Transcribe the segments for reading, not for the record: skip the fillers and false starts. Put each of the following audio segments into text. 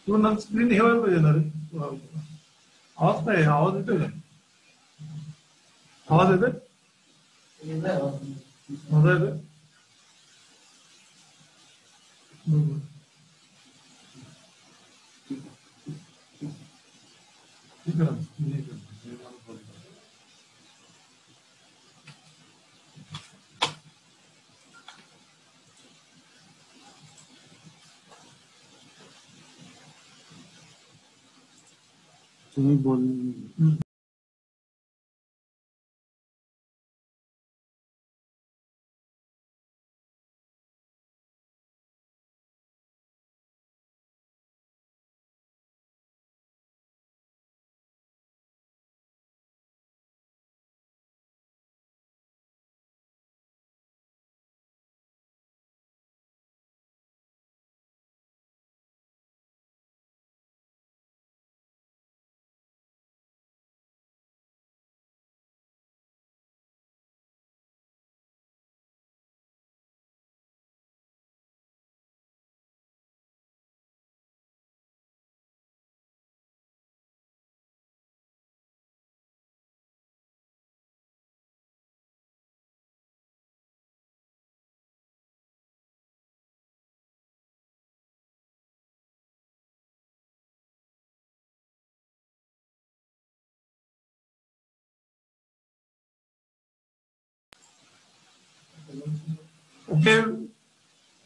तू ना स्क्रीन हेवायला पाहिजे ना रे. आवाज काय आवाज येतोय का? आवाज येतोय? माझा येतोय? ठीक आहे. तुम्ही बोल. Okay,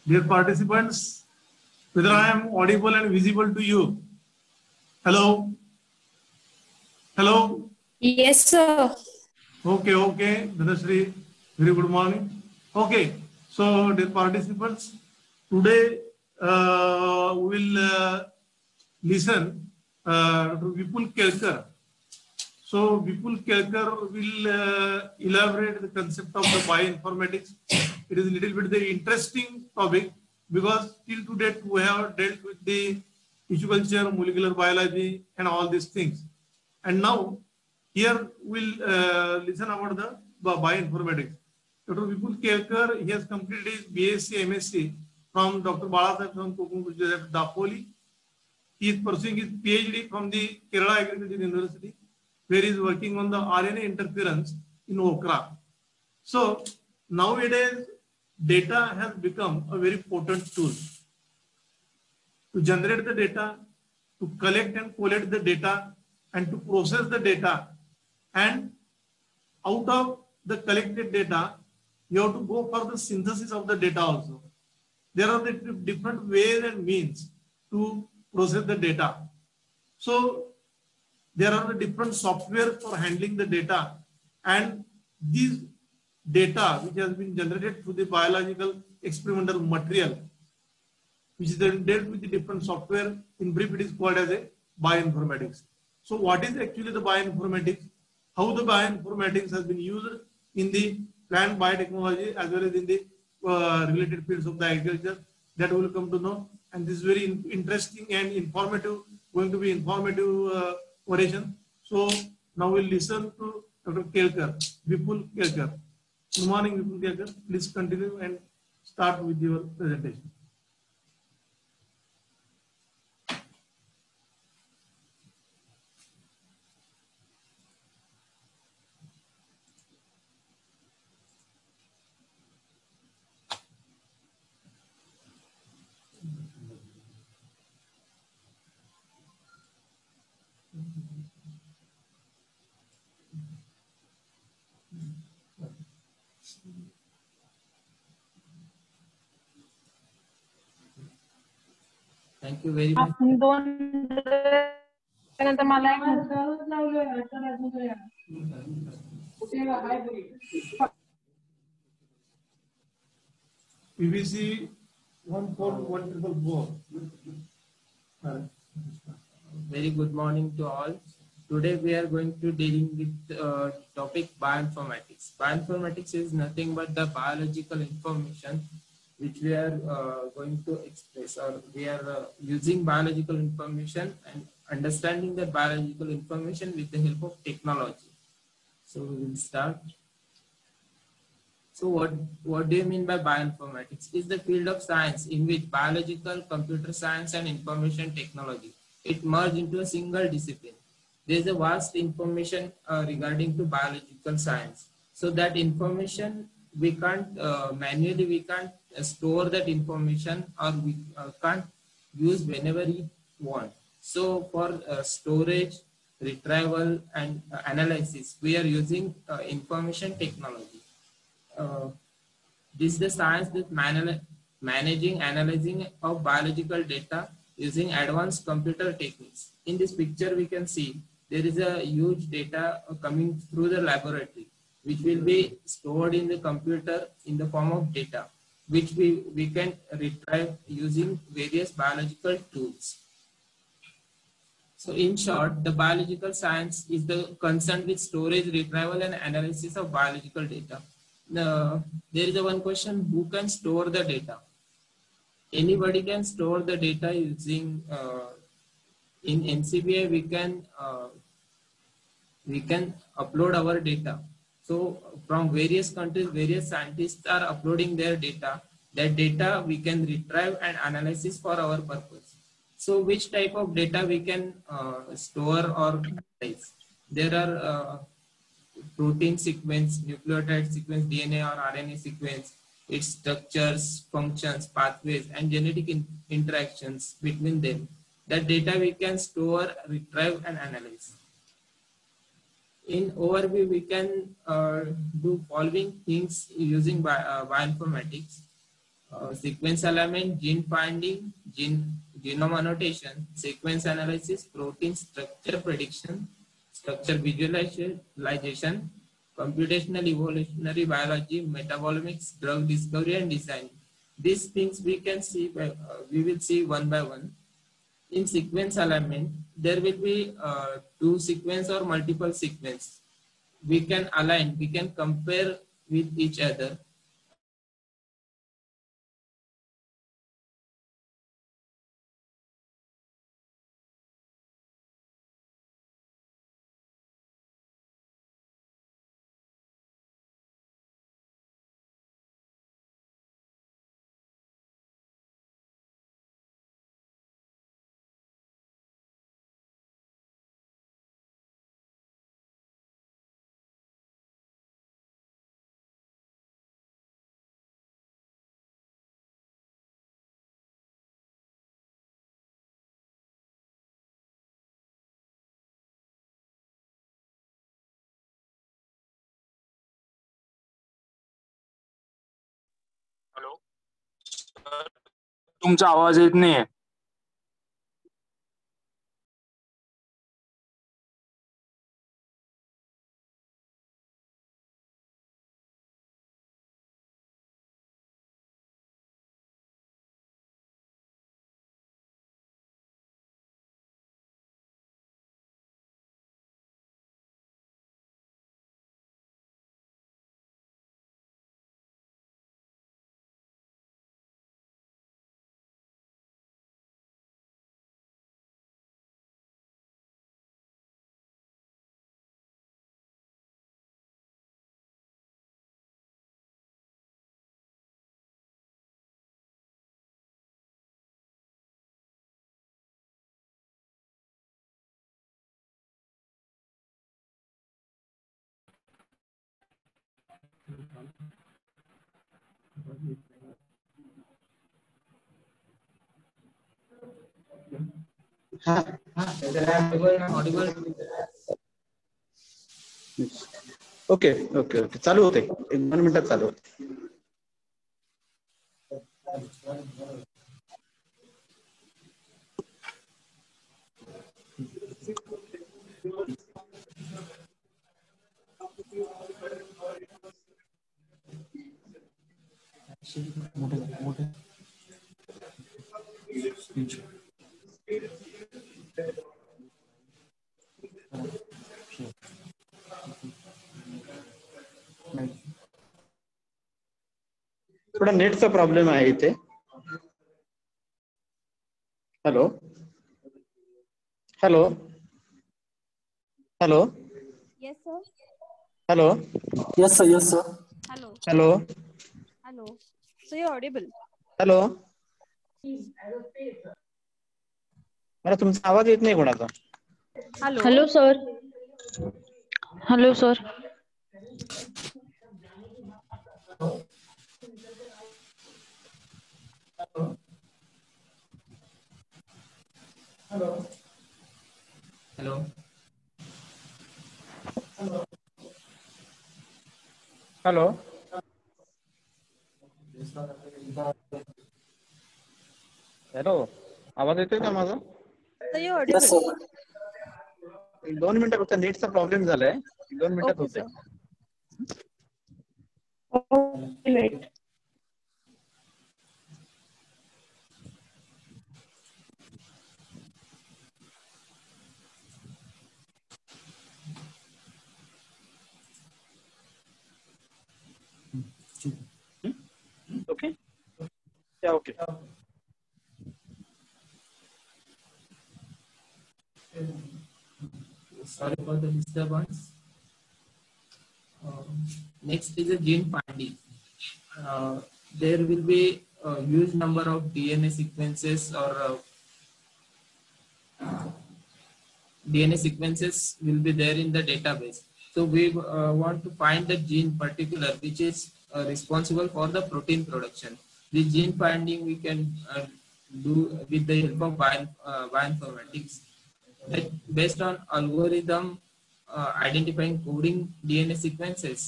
dear participants, whether I am audible and visible to you? Hello? Hello? Yes, sir. Okay, Dhanashree, very good morning. Okay, so dear participants, today we will listen Dr. Vipul Kelkar. So Vipul Kelkar will elaborate the concept of the bioinformatics. It is a little bit the interesting topic because till to date we have dealt with the tissue culture, molecular biology, and all these things. And now here we'll listen about the bioinformatics. Dr. Vipul Kelkar, he has completed his BSc, MSc from Dr. Balasaheb Thorogood at Dapoli. He is pursuing his PhD from the Kerala Agricultural University, where he is working on the RNA interference in okra. So nowadays, data has become a very potent tool to generate the data, to collect and collate the data, and to process the data. And out of the collected data, you have to go for the synthesis of the data also. There are the different ways and means to process the data. So there are the different software for handling the data, and these data which has been generated through the biological experimental material, which is then dealt with the different software. In brief, it is called as a bioinformatics. So what is actually the bioinformatics? How the bioinformatics has been used in the plant biotechnology as well as in the related fields of the agriculture, that we will come to know. And this is very interesting and informative, going to be informative oration. So now we'll listen to Dr. Kelkar, Vipul Kelkar. Good morning, Vipul Kelkar. Please continue and start with your presentation. Thank you very much. PVC 14144. Very good morning to all. Today we are going to dealing with topic bioinformatics. Bioinformatics is nothing but the biological information which we are going to express, or we are using biological information and understanding the biological information with the help of technology. So we will start. So what do you mean by bioinformatics? It's the field of science in which biological, computer science and information technology, it merged into a single discipline. There is a vast information regarding to biological science. So that information we can't manually, we can't store that information, or we can't use whenever we want. So for storage, retrieval and analysis, we are using information technology. This is the science that managing, analyzing of biological data using advanced computer techniques. In this picture, we can see there is a huge data coming through the laboratory, which will be stored in the computer in the form of data, which we can retrieve using various biological tools. So in short, the biological science is the concern with storage, retrieval and analysis of biological data. There is a one question: who can store the data? Anybody can store the data using in NCBI. We can upload our data. So from various countries, various scientists are uploading their data. That data we can retrieve and analysis for our purpose. So which type of data we can store or analyze? There are protein sequence, nucleotide sequence, DNA or RNA sequence, its structures, functions, pathways, and genetic interactions between them. That data we can store, retrieve, and analyze. In overview, we can do following things using bioinformatics: sequence alignment, gene finding, genome annotation, sequence analysis, protein structure prediction, structure visualization, computational evolutionary biology, metabolomics, drug discovery and design. These things we can see, we will see one by one. In sequence alignment, there will be two sequence or multiple sequence. We can align, we can compare with each other. Hello sir, तुमचा आवाज येत नाहीये. Okay okay okay चालू होते. 1-2 मिनिटात चालू होते. थोडा नेटचा प्रॉब्लेम आहे इथे. Hello hello hello Yes, sir. Hello Yes, sir. Yes, sir. Hello. Hello Hello. So you're audible. Hello. मला तुमचा आवाज येत नाही कोणाचा. Hello. Hello, sir. Hello, sir. Hello. Hello hello. आवाज येतोय का माझा? So you're Yes, audible. sir. एक 2 मिनिटं फक्त नेटचा प्रॉब्लेम झालाय. 2 मिनिटात Okay, होते. sir. Wait. ओके या okay. Sorry for the disturbance. Next is a gene finding. There will be a huge number of DNA sequences or DNA sequences will be there in the database. So we want to find the gene particular which is responsible for the protein production. The gene finding we can do with the help of bioinformatics. That based on algorithm identifying coding DNA sequences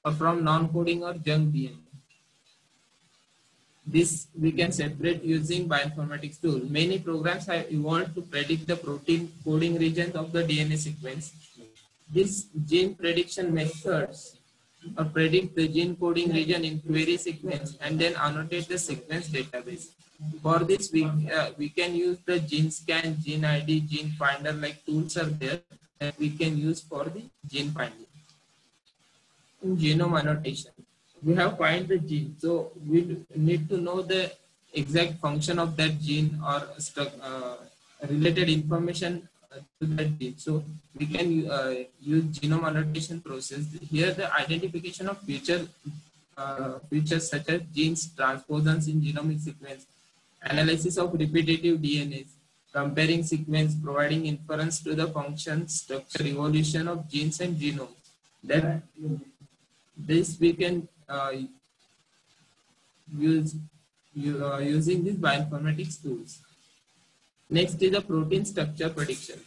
or from non-coding or junk DNA. This we can separate using bioinformatics tool. Many programs have evolved to predict the protein coding regions of the DNA sequence. These gene prediction methods predict the gene coding region in query sequence and then annotate the sequence database. For this, we can use the gene scan, gene ID, gene finder like tools are there that we can use for the gene finding. In genome annotation, we have find the gene, so we need to know the exact function of that gene or related information to that gene. So we can use genome annotation process. Here the identification of features such as genes, transposons in genomic sequence, analysis of repetitive DNA, comparing sequence, providing inference to the function, structure, evolution of genes and genome. Then this we can use using these bioinformatics tools. Next is the protein structure prediction.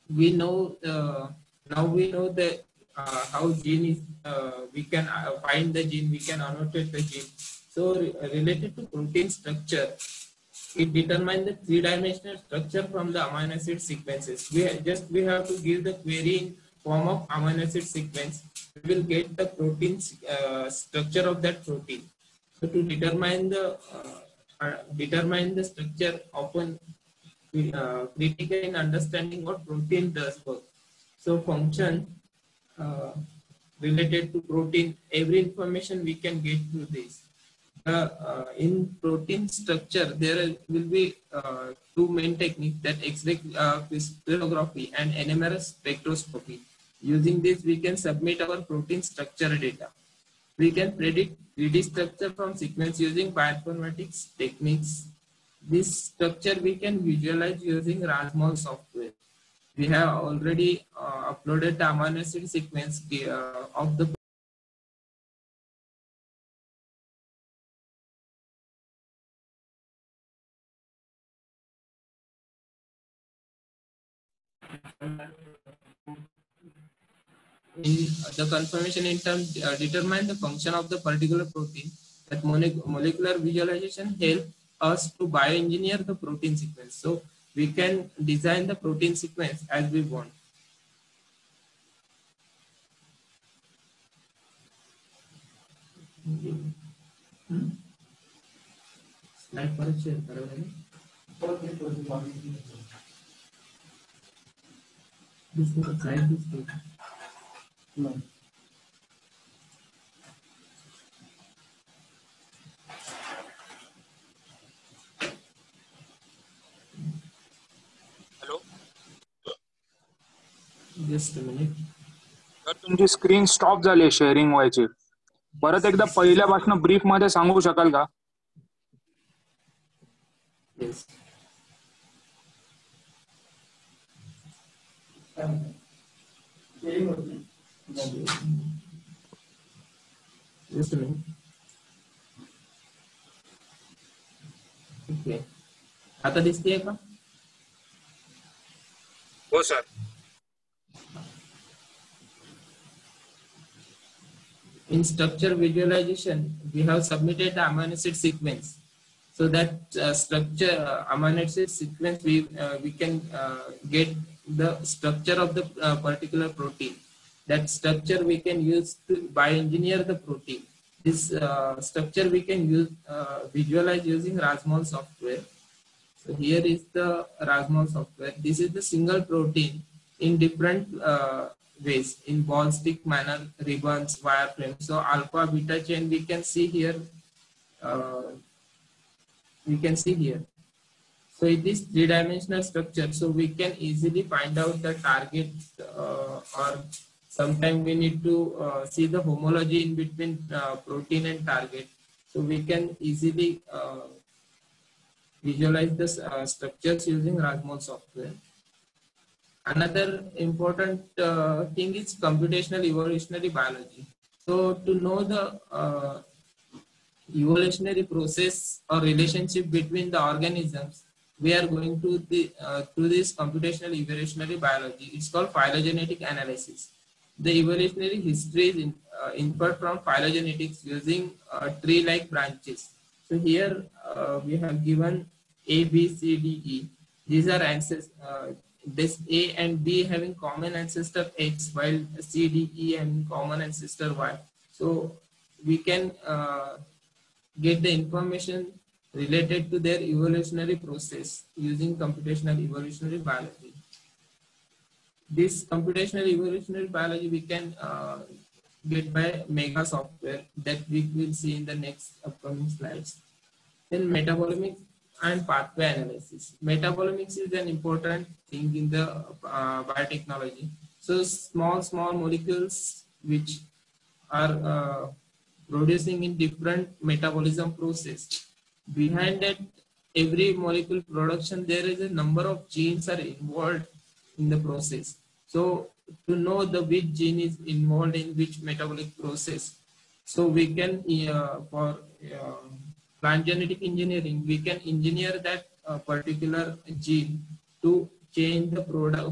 We know now we know that how gene is we can find the gene, we can annotate the gene. So related to protein structure, it determines the three-dimensional structure from the amino acid sequences. We have to give the query in form of amino acid sequence. We will get the protein structure of that protein. So to determine the structure, often critical in understanding what protein does work. So function related to protein, every information we can get through this. In protein structure, there will be two main techniques, that X-ray crystallography and NMR spectroscopy. Using this, we can submit our protein structure data. We can predict 3D structure from sequence using bioinformatics techniques. This structure we can visualize using Rasmol software. We have already uploaded the amino acid sequence of the in the confirmation in terms determine the function of the particular protein. That molecular visualization help us to bioengineer the protein sequence. So we can design the protein sequence as we want. Slide परत share करावं लागेल. Slide this. Just a minute. तर तुमची screen stop झाली आहे sharing व्हायची. परत एकदा पहिल्यापासून ब्रीफ मध्ये सांगू शकाल का? Yes. Just a minute. Okay. आता दिसतेय का? हो sir. In structure visualization, we have submitted the amino acid sequence. So that structure amino acid sequence, we can get the structure of the particular protein. That structure we can use to bioengineer the protein. This structure we can use visualize using Rasmol software. So here is the Rasmol software. This is the single protein in different ways, in ball stick manner, ribbons, wireframes. So alpha, beta chain we can see here. So it is three-dimensional structure. So we can easily find out the target, or sometimes we need to see the homology in between protein and target. So we can easily visualize the structures using Rasmol software. Another important thing is computational evolutionary biology. So to know the evolutionary process or relationship between the organisms, we are going to through this computational evolutionary biology. It's called phylogenetic analysis. The evolutionary history is inferred from phylogenetics using tree-like branches. So here we have given A, B, C, D, E. These are ancestors. This A and B having common ancestor X, while C, D, E having common ancestor Y. So we can get the information related to their evolutionary process using computational evolutionary biology. This computational evolutionary biology we can get by Mega software that we will see in the next upcoming slides. Then metabolomics and pathway analysis. Metabolomics is an important thing in the biotechnology. So small molecules which are producing in different metabolism process. Behind that, every molecule production, there is a number of genes are involved in the process. So to know the which gene is involved in which metabolic process, so we can for plant genetic engineering, we can engineer that particular gene to change the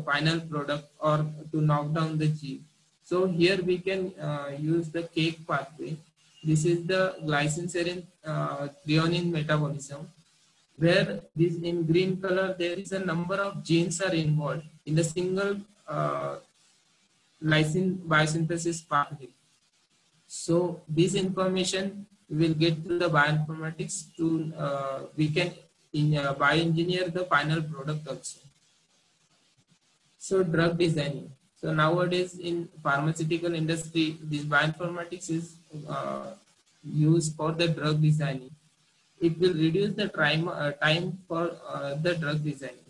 final product, or to knock down the gene. So here we can use the cake pathway. This is the glycine serine threonine metabolism, where this in green color there is a number of genes are involved in the single lysine biosynthesis pathway. So this information we will get through the bioinformatics to we can bioengineer the final product also. So drug designing. So nowadays in pharmaceutical industry, this bioinformatics is used for the drug designing. It will reduce the time for the drug designing.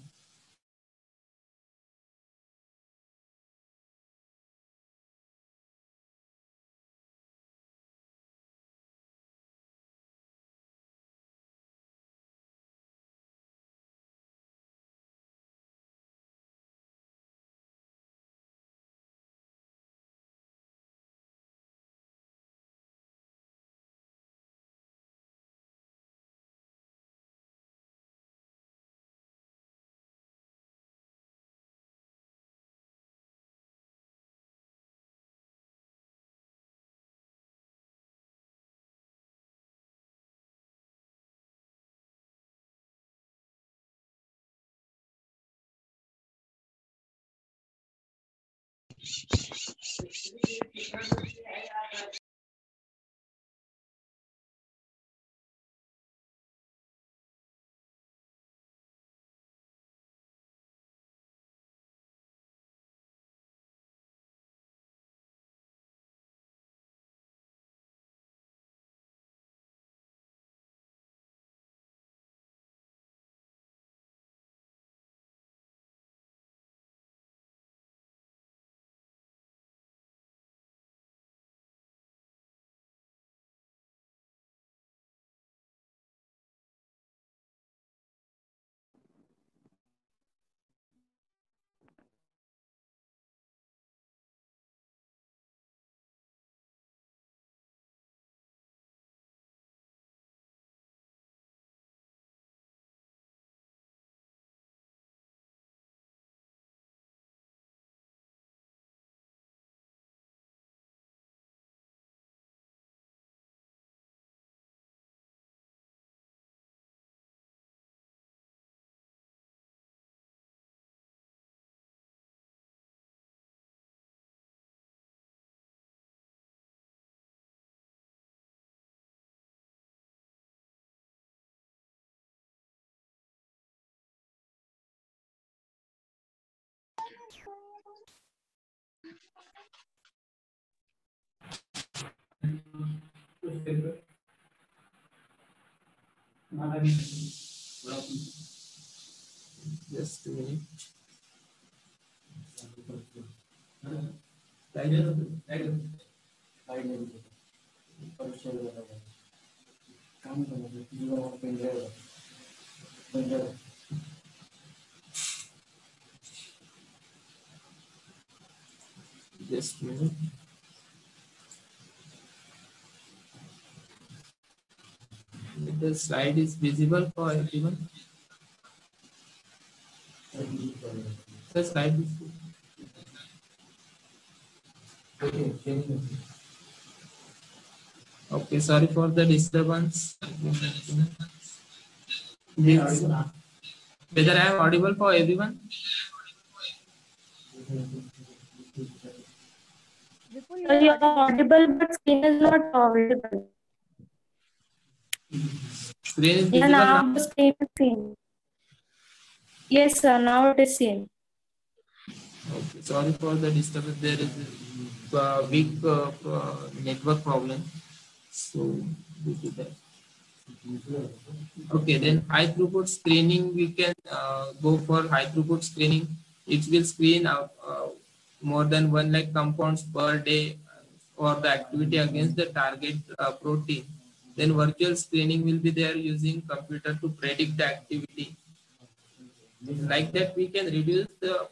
Just a minute. Just a minute. The slide is visible for everyone. The slide is okay. Sorry for the disturbance. This, whether I am audible for everyone? Vipul, you Sir, are you are audible. audible, but screen is not audible. Screen is Yeah, visible now. now the screen is seen. Yes, sir. Now it is seen. Okay. Sorry for the disturbance. There is a weak network problem. So due to that. Okay, then high throughput screening, we can go for high throughput screening. It will screen out more than 1 lakh compounds per day for the activity against the target protein. Then virtual screening will be there using computer to predict the activity. Like that, we can reduce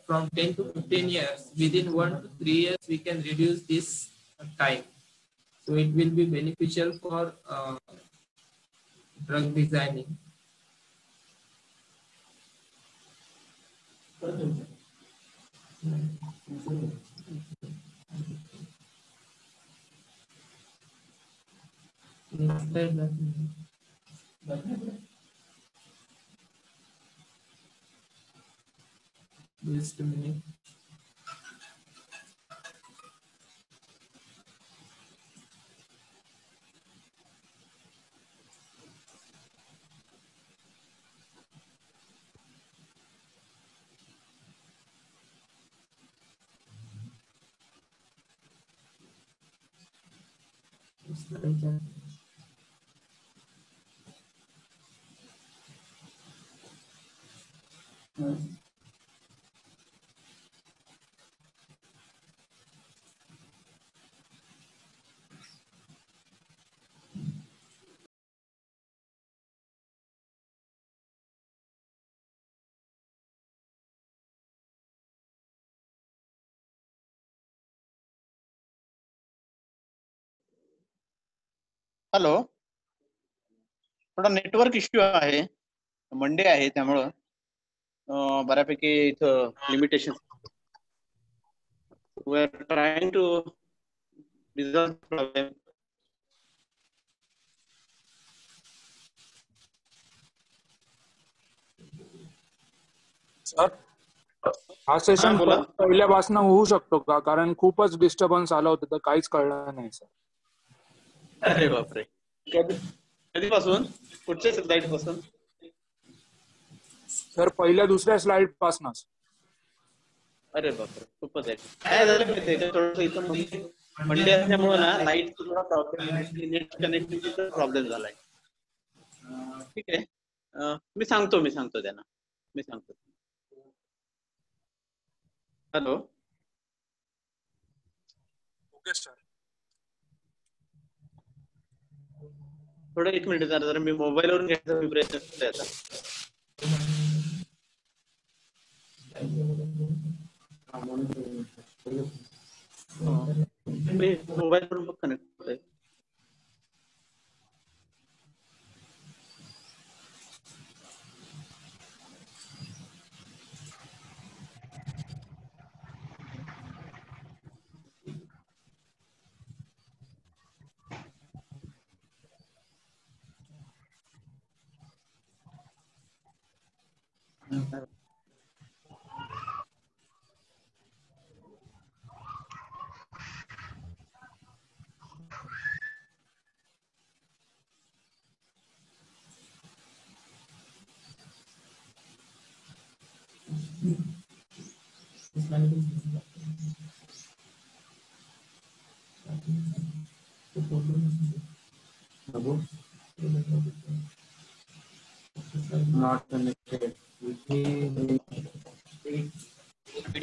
from 10 to 15 years. Within 1 to 3 years, we can reduce this time. So it will be beneficial for drug designing. Next slide, just a minute. Hello, थोडा network issue आहे. Monday आहे त्यामुळं बऱ्यापैकी इथं limitation. We are trying to resolve problem. Sir, हा session बोला. पहिल्यापासून होऊ शकतो का? कारण खूपच डिस्टर्बन्स आलं होतं तर काहीच कळलं नाही सर. अरे बापरे, कधीपासून? कुठच्या स्लाइड पासून? सर, पहिल्या दुसऱ्या स्लाइड पासूनच. अरे बापरे, खूपच आहे. काय झालं माहितीये का, थोडंसं इथं मंडे असल्यामुळे ना लाईट थोडा प्रॉब्लेम आहे, नेट कनेक्टिव्हिटीचा प्रॉब्लेम झालाय. ठीक आहे, मी सांगतो त्यांना. मी सांगतो. हॅलो. Okay sir. थोडं 1 मिनिट जरा मी मोबाईलवरून घ्यायचा प्रयत्न करतोय आता. मी मोबाईलवरून कनेक्ट करतोय.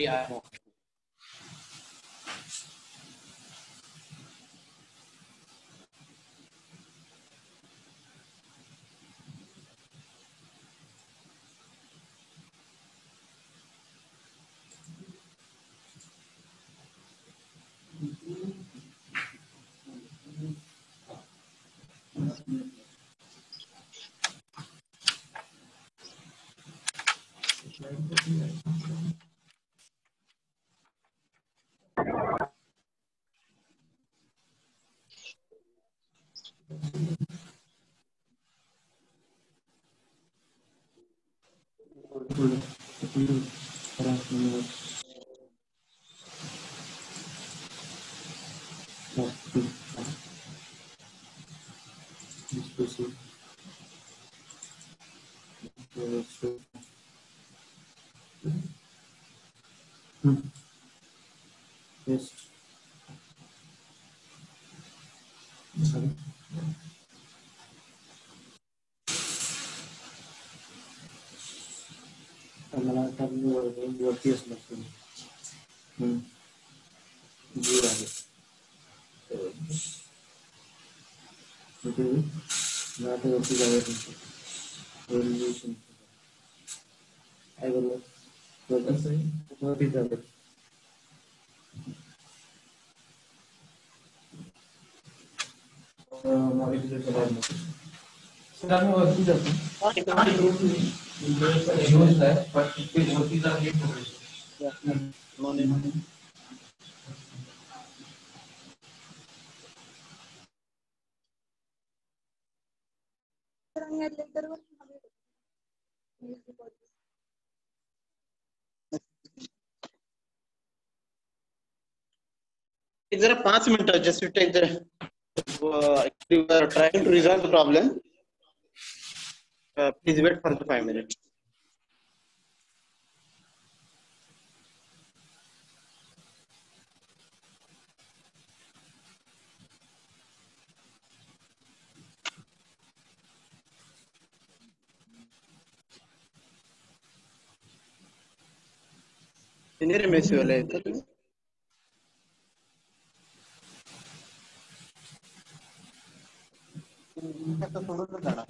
already I am okay. Yes. मला आता वरती असलं दूर आहे मला आता वरती जावं काय बरोबर वरती जावं सर आम्ही वरती जातो जरा 5 मिनिटं just to take the we are trying to resolve the problem. Please wait for the 5 minutes. Senior MSc वाले आहेत का तुम्ही? आता सोडून जाणार.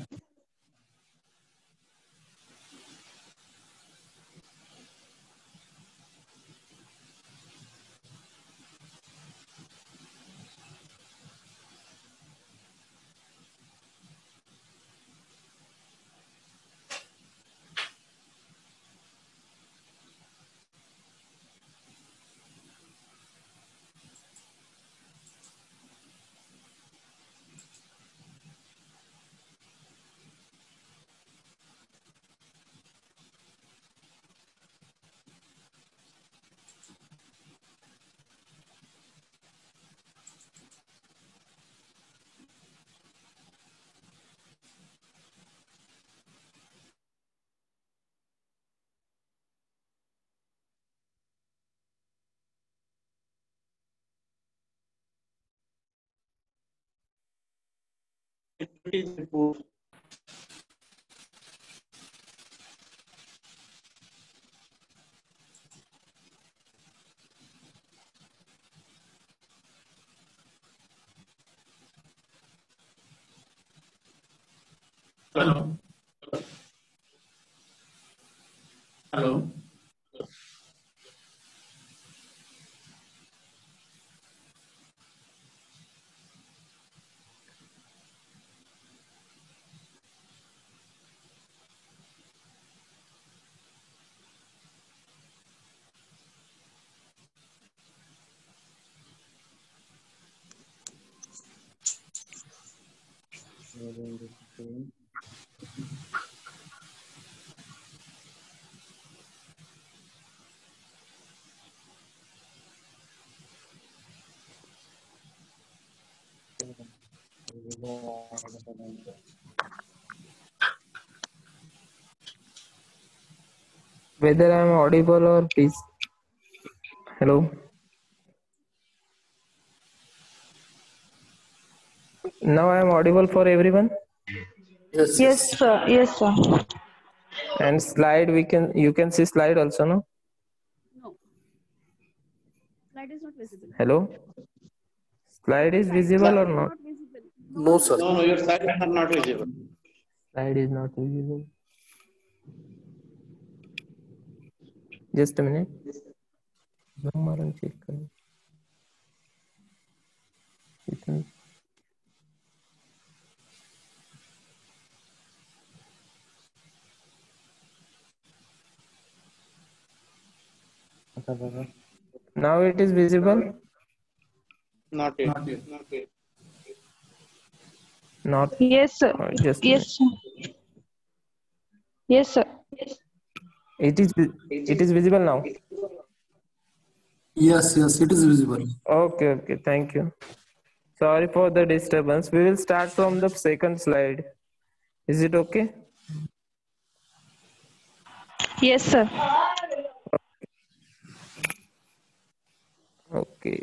Report. Hello. Hello. Whether I am audible or please. Hello. Now I am audible for everyone. Yes, sir. Yes, sir. And slide you can see slide also, no? No. Slide is not visible. Hello? Slide is visible or not? Not visible. No, sir. No, your slides are not visible. Slide is not visible. Just a minute. Zoom maroon check करें. इतना- Now it is visible. Not yet. Not. Yes, sir. Just a Yes, sir. Yes, sir. minute. It is visible now. Yes, it is visible. Okay. Thank you. Sorry for the disturbance. We will start from the second slide. Is it okay? Yes, sir. Okay.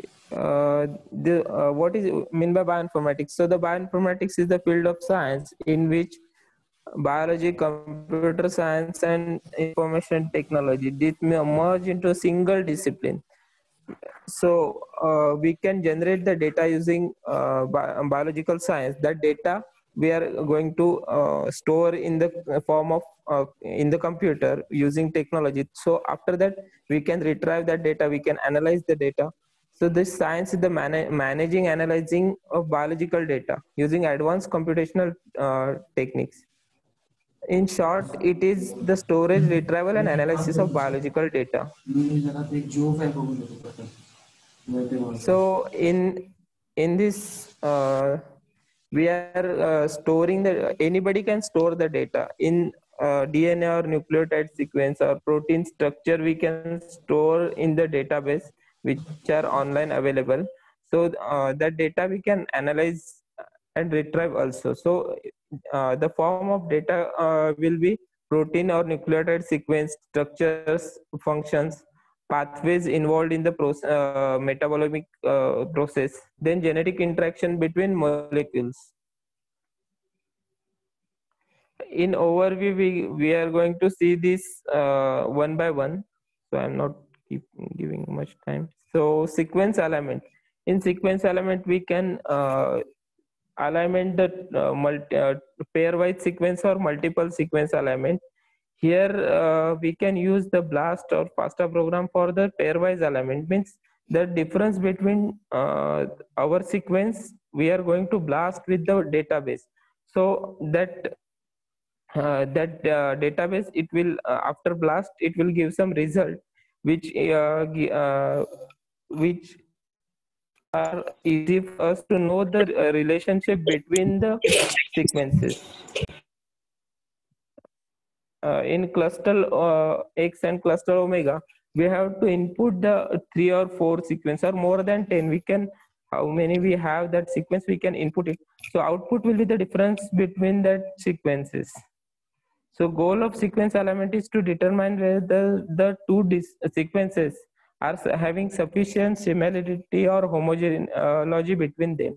What is mean by bioinformatics? So the bioinformatics is the field of science in which biology, computer science, and information technology did merge into a single discipline. So we can generate the data using biological science. That data we are going to store in the form of in the computer using technology. So after that, we can retrieve that data. We can analyze the data. So this science is the managing, analyzing of biological data using advanced computational techniques. In short, it is the storage, retrieval, and analysis of biological data. So in this we are storing the, anybody can store the data in DNA or nucleotide sequence or protein structure. We can store in the database which are online available. So that data we can analyze and retrieve also. So the form of data will be protein or nucleotide sequence, structures, functions, pathways involved in the metabolic process, then genetic interaction between molecules. In overview, we are going to see this one by one. So I'm not giving much time. So sequence alignment. In sequence alignment, we can alignment the pairwise sequence or multiple sequence alignment. Here we can use the BLAST or FASTA program for the pairwise alignment. Means the difference between our sequence, we are going to BLAST with the database. So that database, it will after BLAST, it will give some result which are easy for us to know the relationship between the sequences. In cluster X and cluster omega, we have to input the 3 or 4 sequence or more than 10. We can, how many we have that sequence, we can input it. So output will be the difference between that sequences. So goal of sequence alignment is to determine whether the two sequences are having sufficient similarity or homogeneity between them.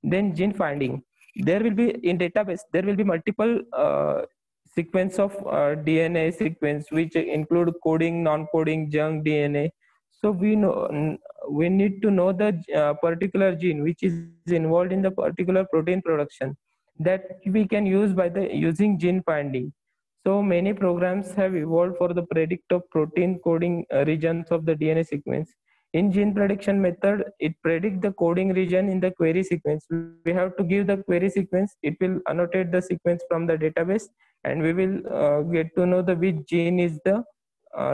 Then gene finding. There will be, in database, there will be multiple sequence of DNA sequence which include coding, non-coding, junk DNA. So we need to know the particular gene which is involved in the particular protein production, that we can use by using gene finding. So many programs have evolved for the predict of protein coding regions of the DNA sequence. In gene prediction method, it predicts the coding region in the query sequence. We have to give the query sequence. It will annotate the sequence from the database, and we will get to know the which gene is the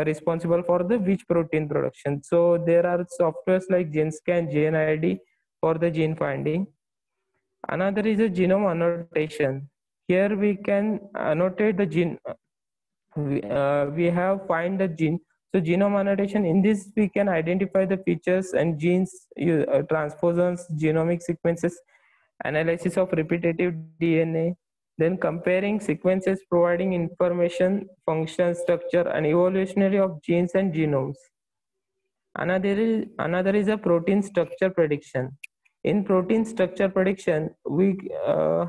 responsible for the which protein production. So there are softwares like GenScan, GenID for the gene finding. Another is a genome annotation. Here we can annotate the gene. We have find the gene. So genome annotation, in this we can identify the features and genes, transposons, genomic sequences, analysis of repetitive DNA, then comparing sequences, providing information, function, structure, and evolutionary of genes and genomes. Another is a protein structure prediction. In protein structure prediction, we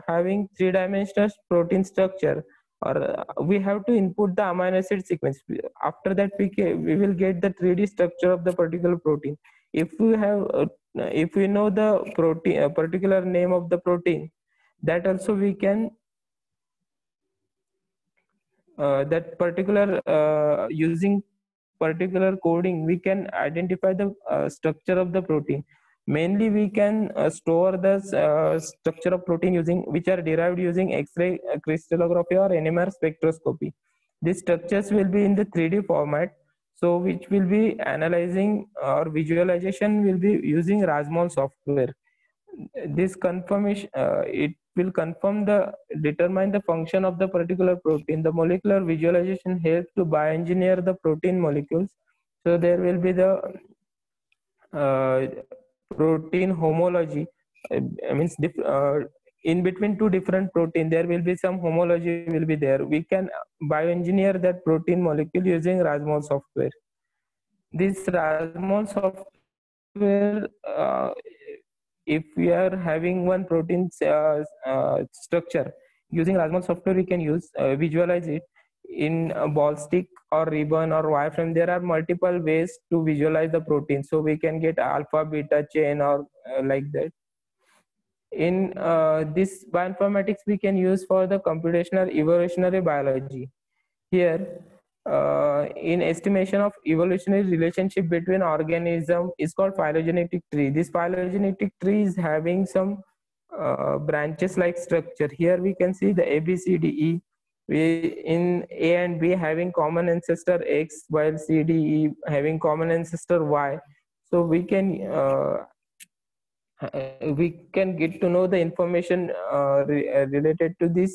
having 3-dimensional protein structure. or we have to input the amino acid sequence. After that, we will get the 3D structure of the particular protein. If we have, if we know the protein, a particular name of the protein, that also we can that particular using particular coding we can identify the structure of the protein. Mainly we can store the structure of protein using which are derived using X-ray crystallography or NMR spectroscopy. These structures will be in the 3D format, so which will be analyzing or visualization will be using Rasmol software. This confirmation it will confirm the determine the function of the particular protein. The molecular visualization helps to bioengineer the protein molecules, so there will be the uh, protein homology. Means in between two different protein there will be some homology will be there. We can bioengineer that protein molecule using Rasmol software. This Rasmol software, if we are having one protein structure, using Rasmol software we can use visualize it in a ball stick or ribbon or wireframe. There are multiple ways to visualize the protein, so we can get alpha beta chain or like that. In this bioinformatics we can use for the computational evolutionary biology. Here, in estimation of evolutionary relationship between organism is called phylogenetic tree. This phylogenetic tree is having some branches like structure. Here we can see the A, B, C, D, E. We in A and B having common ancestor X, while C, D, E having common ancestor Y. So we can get to know the information related to this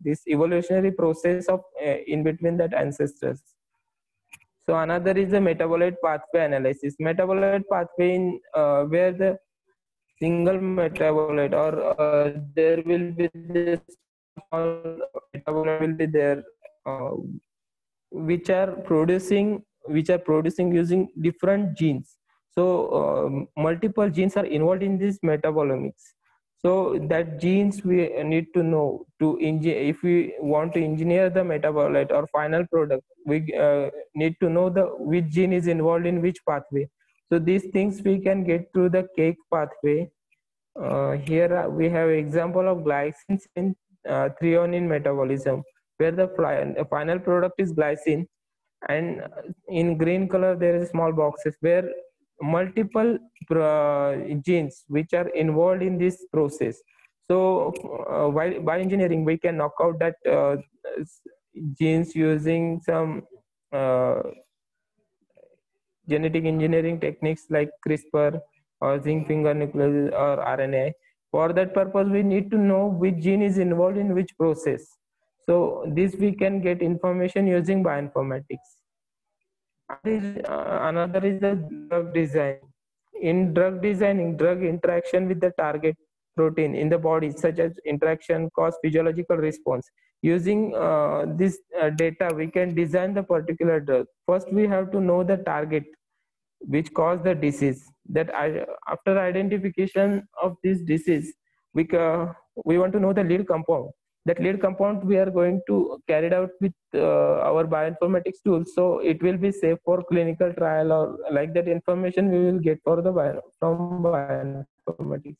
this evolutionary process of in between that ancestors. So another is the metabolite pathway analysis. Metabolite pathway in where the single metabolite or there will be this small metabolite will be there, uh, which are producing using different genes. So multiple genes are involved in this metabolomics. So that genes we need to know to if we want to engineer the metabolite or final product, we need to know the which gene is involved in which pathway. So these things we can get through the cake pathway. Here we have example of glycine in threonine metabolism, where the final product is glycine, and in green color there is small boxes where multiple genes which are involved in this process. So while by engineering we can knock out that genes using some uh, genetic engineering techniques like CRISPR or zinc finger nuclease or RNA. For that purpose, we need to know which gene is involved in which process. So this we can get information using bioinformatics. Another is the drug design. In drug designing, drug interaction with the target protein in the body, such as interaction cause physiological response. Using this data, we can design the particular drug. First, we have to know the target which cause the disease. After identification of this disease, we want to know the lead compound. That lead compound we are going to carry it out with our bioinformatics tools, so it will be safe for clinical trial or like that information we will get for the from bioinformatics.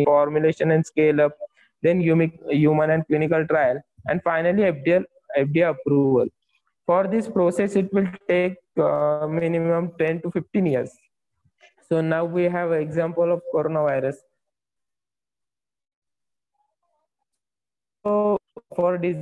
Formulation and scale up, then human and clinical trial, and finally FDA approval. For this process, it will take minimum 10 to 15 years. So now we have an example of coronavirus. So for this,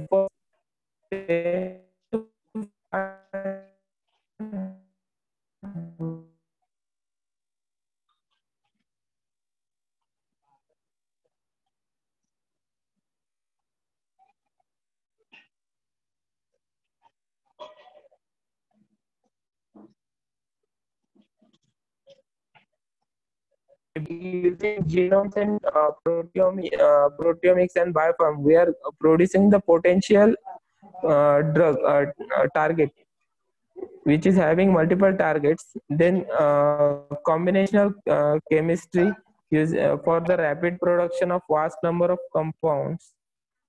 using genomes and proteomics and biopharm, we are producing the potential drug target, which is having multiple targets. Then combinational chemistry use for the rapid production of vast number of compounds.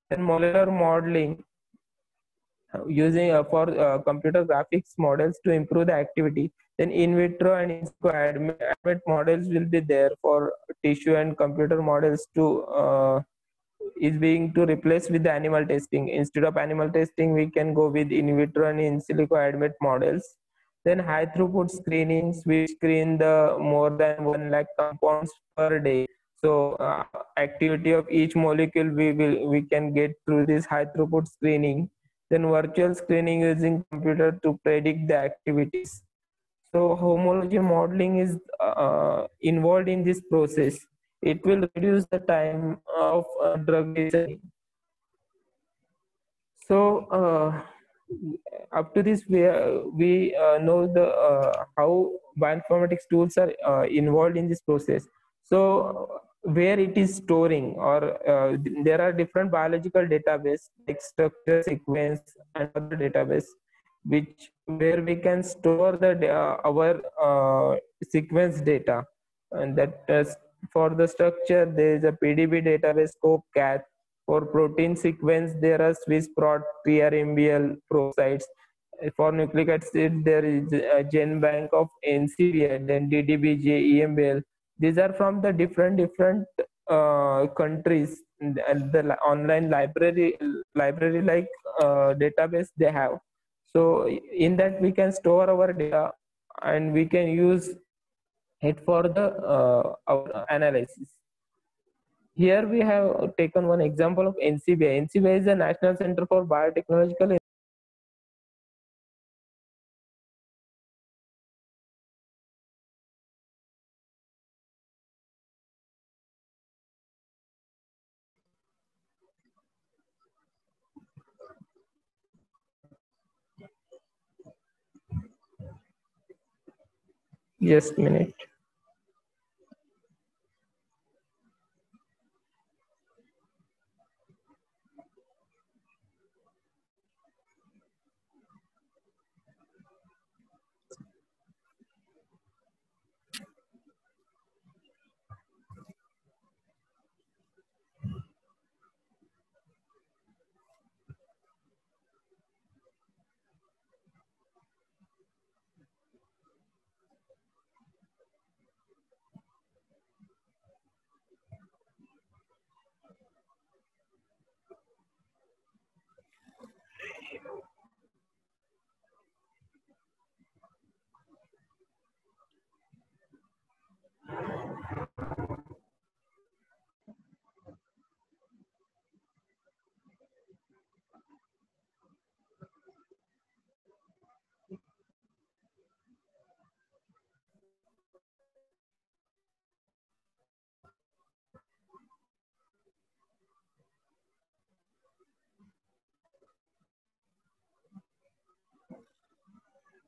Then molecular modeling using for computer graphics models to improve the activity. Then in vitro and in situ admit models will be there for tissue, and computer models to is being to replace with the animal testing. Instead of animal testing, we can go with in vitro and in silico admit models. Then high throughput screenings, we screen the more than 1 lakh compounds per day. So activity of each molecule we can get through this high throughput screening. Then virtual screening using computer to predict the activities. So homology modeling is involved in this process. It will reduce the time of drug design. So up to this, we know the how bioinformatics tools are involved in this process. So where it is storing, or there are different biological database like structure, sequence, and other database, which where we can store the our sequence data, and that for the structure there is a PDB database, SCOPE-CAT. For protein sequence, there are Swiss Prot, PRMBL, ProSites. For nucleic acid, there is a GenBank of NCBI, then DDBJ, EMBL. These are from the different countries, and the online library like database they have. So in that we can store our data, and we can use it for the our analysis. Here we have taken one example of NCBI. NCBI is the National Center for Biotechnological. Just a minute.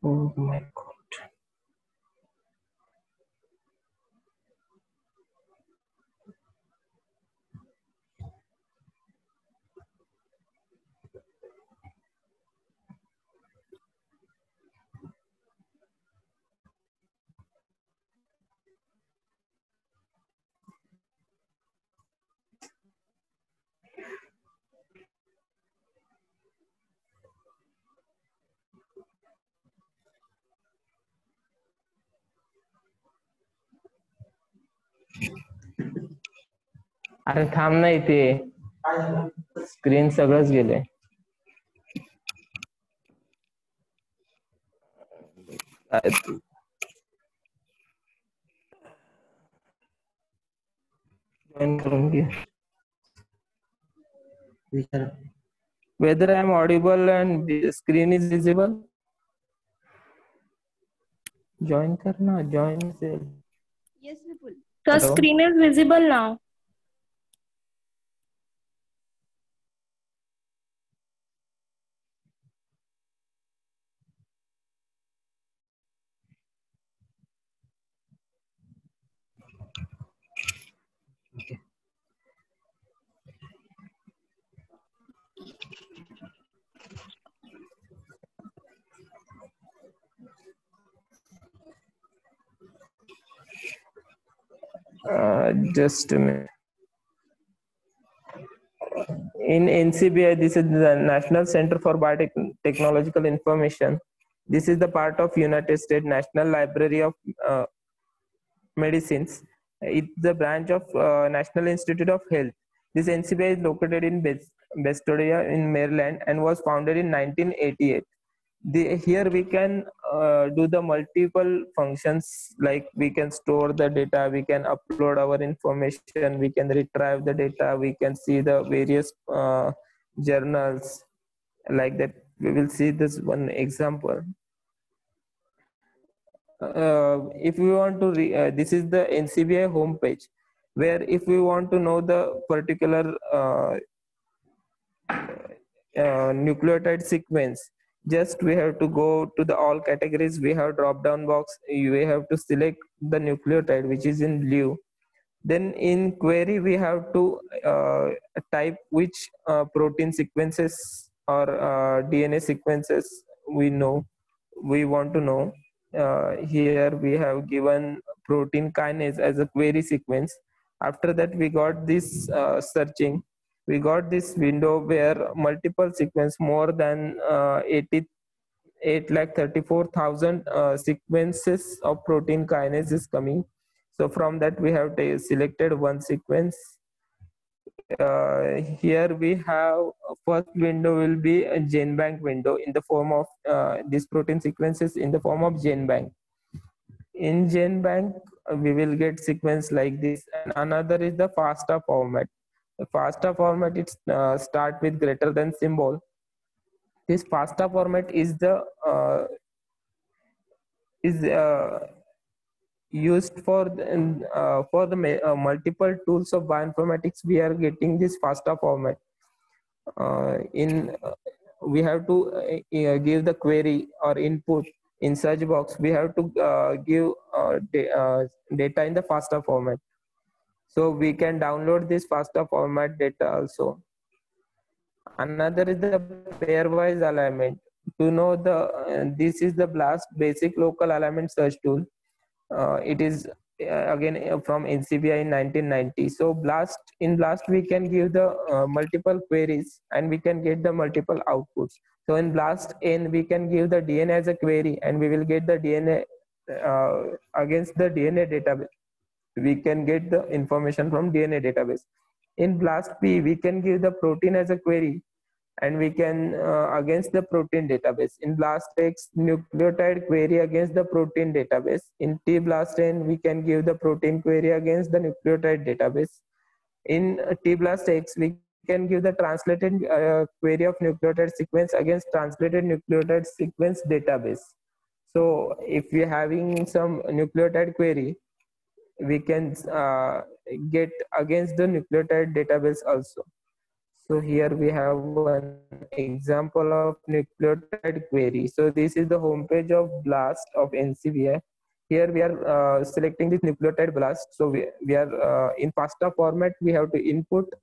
Oh my God. अरे थांब ना इथे, screen सगळंच गेलंय. Join करून घे. Whether I am audible and the screen is visible? Join करना, join से. Yes, Vipul. The Hello? screen is visible now. Just a minute. In NCBI, this is the National Center for Biotechnological Information. This is the part of United States National Library of Medicines. It's the branch of National Institute of Health. This NCBI is located in Bestoria in Maryland and was founded in 1988. Here we can do the multiple functions, like we can store the data, we can upload our information, we can retrieve the data, we can see the various journals, like that. We will see this one example. If we want to this is the NCBI homepage, where if we want to know the particular nucleotide sequence, just we have to go to the all categories. We have drop down box, we have to select the nucleotide which is in blue. Then in query we have to type which protein sequences or DNA sequences we want to know. Here we have given protein kinase as a query sequence. After that we got this searching. We got this window where multiple sequence, more than 8,34,000 sequences of protein kinase is coming. So from that we have selected one sequence. Here we have first window will be a GenBank window in the form of these protein sequences in the form of GenBank. In GenBank we will get sequence like this, and another is the FASTA format. The FASTA format, it start with greater than symbol. This FASTA format is the used for the multiple tools of bioinformatics. We are getting this FASTA format. We have to give the query or input in search box. We have to give data in the FASTA format. So we can download this FASTA format data also. Another is the pairwise alignment. To know this is the BLAST basic local alignment search tool. It is again from NCBI in 1990. So in BLAST we can give the multiple queries and we can get the multiple outputs. So in BLAST N we can give the DNA as a query and we will get the DNA against the DNA database. We can get the information from DNA database. In BLAST P we can give the protein as a query and we can against the protein database. In BLAST X, nucleotide query against the protein database. In TBLAST N we can give the protein query against the nucleotide database. In TBLAST X we can give the translated query of nucleotide sequence against translated nucleotide sequence database. So if we are having some nucleotide query, we can get against the nucleotide database also. So here we have one example of nucleotide query. So this is the homepage of BLAST of NCBI. Here we are selecting this nucleotide BLAST. So we are in FASTA format. We have to input.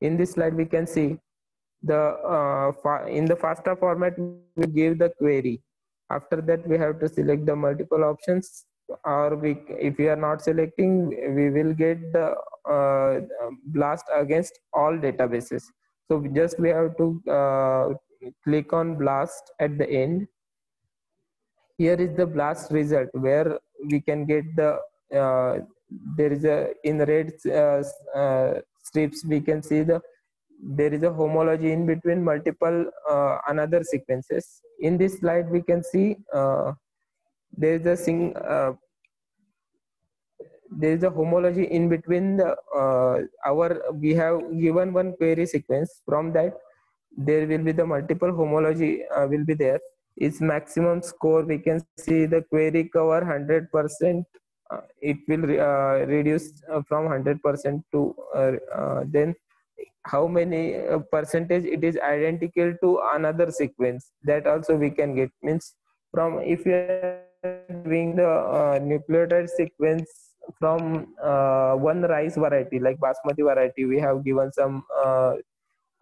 In this slide we can see in the FASTA format we give the query. After that we have to select the multiple options, or if we are not selecting, we will get the BLAST against all databases. So we have to click on BLAST at the end. Here is the BLAST result, where we can get the there is a in red strips we can see there is a homology in between multiple another sequences. In this slide we can see there is a homology in between we have given one query sequence. From that there will be the multiple homology will be there. Its maximum score we can see the query cover 100%. It will reduce from 100% to then how many percentage it is identical to another sequence, that also we can get. Means from if you are doing the nucleotide sequence from one rice variety like basmati variety, we have given some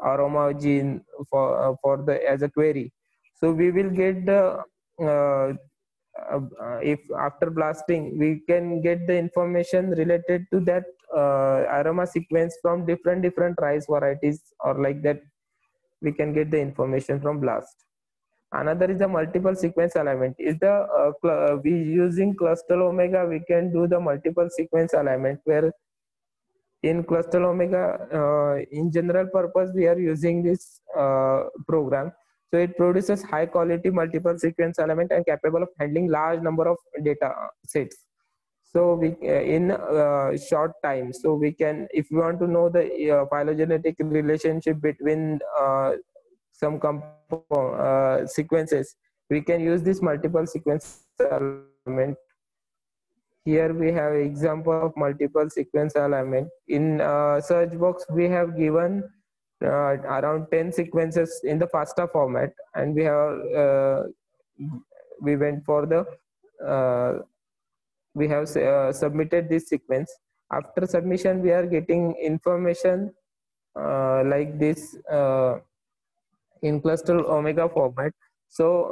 aroma gene for the as a query. So we will get the if after blasting we can get the information related to that aroma sequence from different rice varieties, or like that we can get the information from blast. Another is the multiple sequence alignment. Is the we using Clustal Omega, we can do the multiple sequence alignment, where in Clustal Omega, in general purpose, we are using this program. So it produces high quality multiple sequence alignment and capable of handling large number of data sets. So we in short time, so we can, if we want to know the phylogenetic relationship between some sequences, we can use this multiple sequence alignment. Here we have example of multiple sequence alignment. In search box, we have given around 10 sequences in the FASTA format, and we have we went for the we have submitted this sequence. After submission, we are getting information like this in Clustal Omega format. So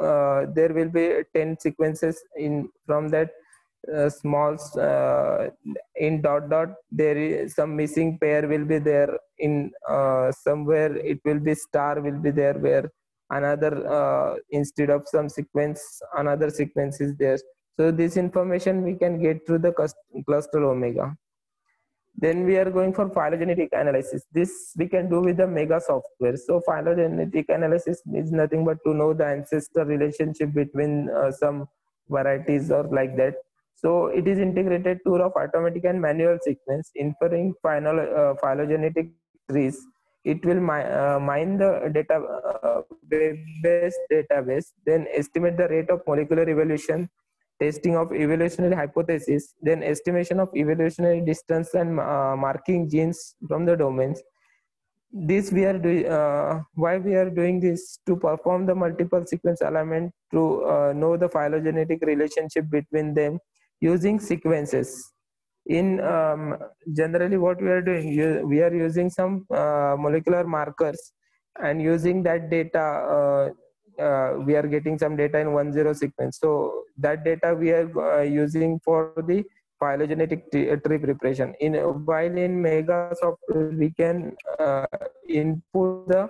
there will be 10 sequences in from that small in dot dot. There is some missing pair will be there in somewhere. It will be star will be there, where another instead of some sequence, another sequence is there. So this information we can get through the Clustal Omega. Then we are going for phylogenetic analysis. This we can do with the Mega software. So phylogenetic analysis is nothing but to know the ancestor relationship between some varieties or like that. So it is integrated tool of automatic and manual sequence, inferring phylogenetic trees. It will mine the web-based database, then estimate the rate of molecular evolution, testing of evolutionary hypothesis, then estimation of evolutionary distance, and marking genes from the domains. This we are doing. Why we are doing this? To perform the multiple sequence alignment, to know the phylogenetic relationship between them using sequences. In generally, what we are doing, we are using some molecular markers, and using that data. We are getting some data in 1-0 sequence. So that data we are using for the phylogenetic tree preparation. While in Mega software, we can input the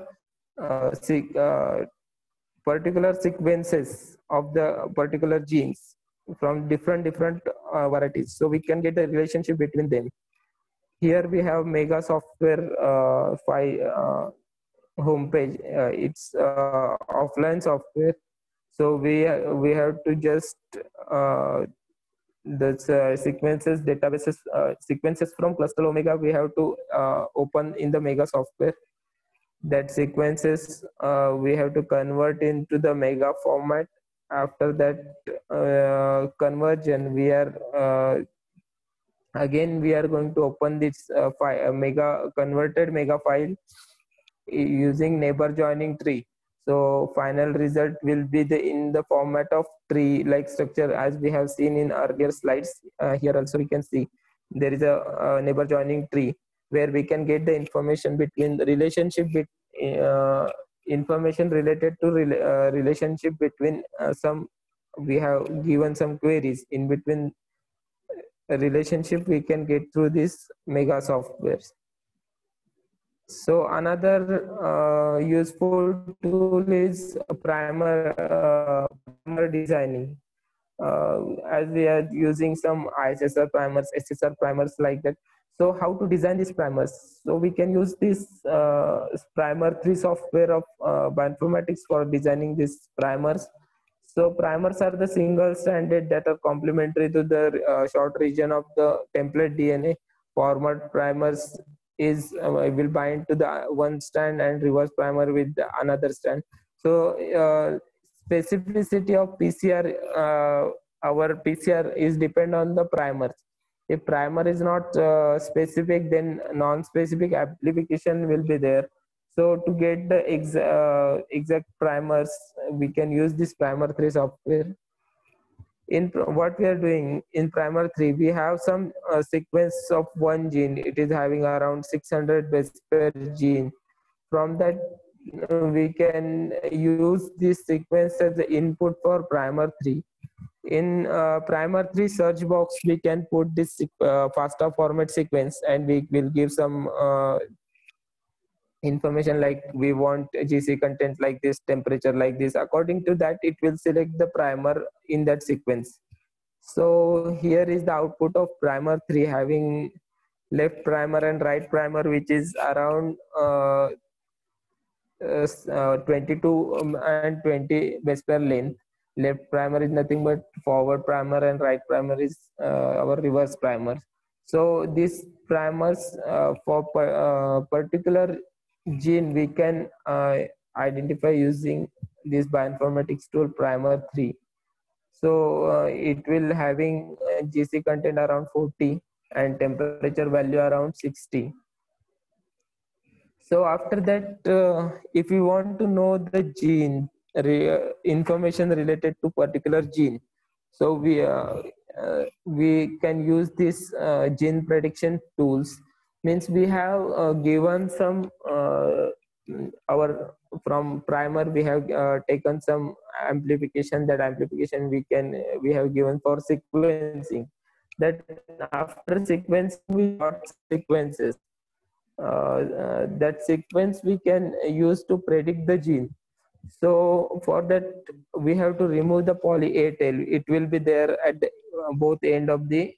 particular sequences of the particular genes from different varieties. So we can get the relationship between them. Here we have Mega software homepage. It's offline software, so we have to just the sequences databases sequences from Clustal Omega we have to open in the Mega software. That sequences we have to convert into the Mega format. After that conversion, we are again we are going to open this converted Mega file using neighbor joining tree. So final result will be in the format of tree like structure, as we have seen in earlier slides. Here also we can see there is a neighbor joining tree, where we can get the information between the relationship information related to relationship between some, we have given some queries in between a relationship we can get through this Mega software. So another useful tool is primer designing. As we are using some ISSR primers, SSR primers like that. So how to design these primers? So we can use this Primer 3 software of bioinformatics for designing these primers. So primers are the single stranded that are complementary to the short region of the template DNA. Forward primers will bind to the one strand, and reverse primer with another strand. So specificity of PCR, our PCR is depend on the primers. If primer is not specific, then non-specific amplification will be there. So to get the exact primers, we can use this Primer 3 software. In what we are doing in Primer 3, we have some sequence of one gene. It is having around 600 base pair gene. From that, we can use this sequence as the input for Primer 3. In primer 3 search box, we can put this FASTA format sequence, and we will give some information like we want GC content like this, temperature like this. According to that, it will select the primer in that sequence. So here is the output of primer 3 having left primer and right primer, which is around 22 and 20 base pair length. Left primer is nothing but forward primer, and right primer is our reverse primer. So these primers for particular gene we can identify using this bioinformatics tool primer 3. So it will having GC content around 40 and temperature value around 60. So after that, if you want to know the gene information related to particular gene, so we can use this gene prediction tools. Means we have given some our from primer we have taken some amplification. That amplification we have given for sequencing. That after sequencing we got sequences. That sequence we can use to predict the gene. So for that we have to remove the poly A tail. It will be there at the, both end of the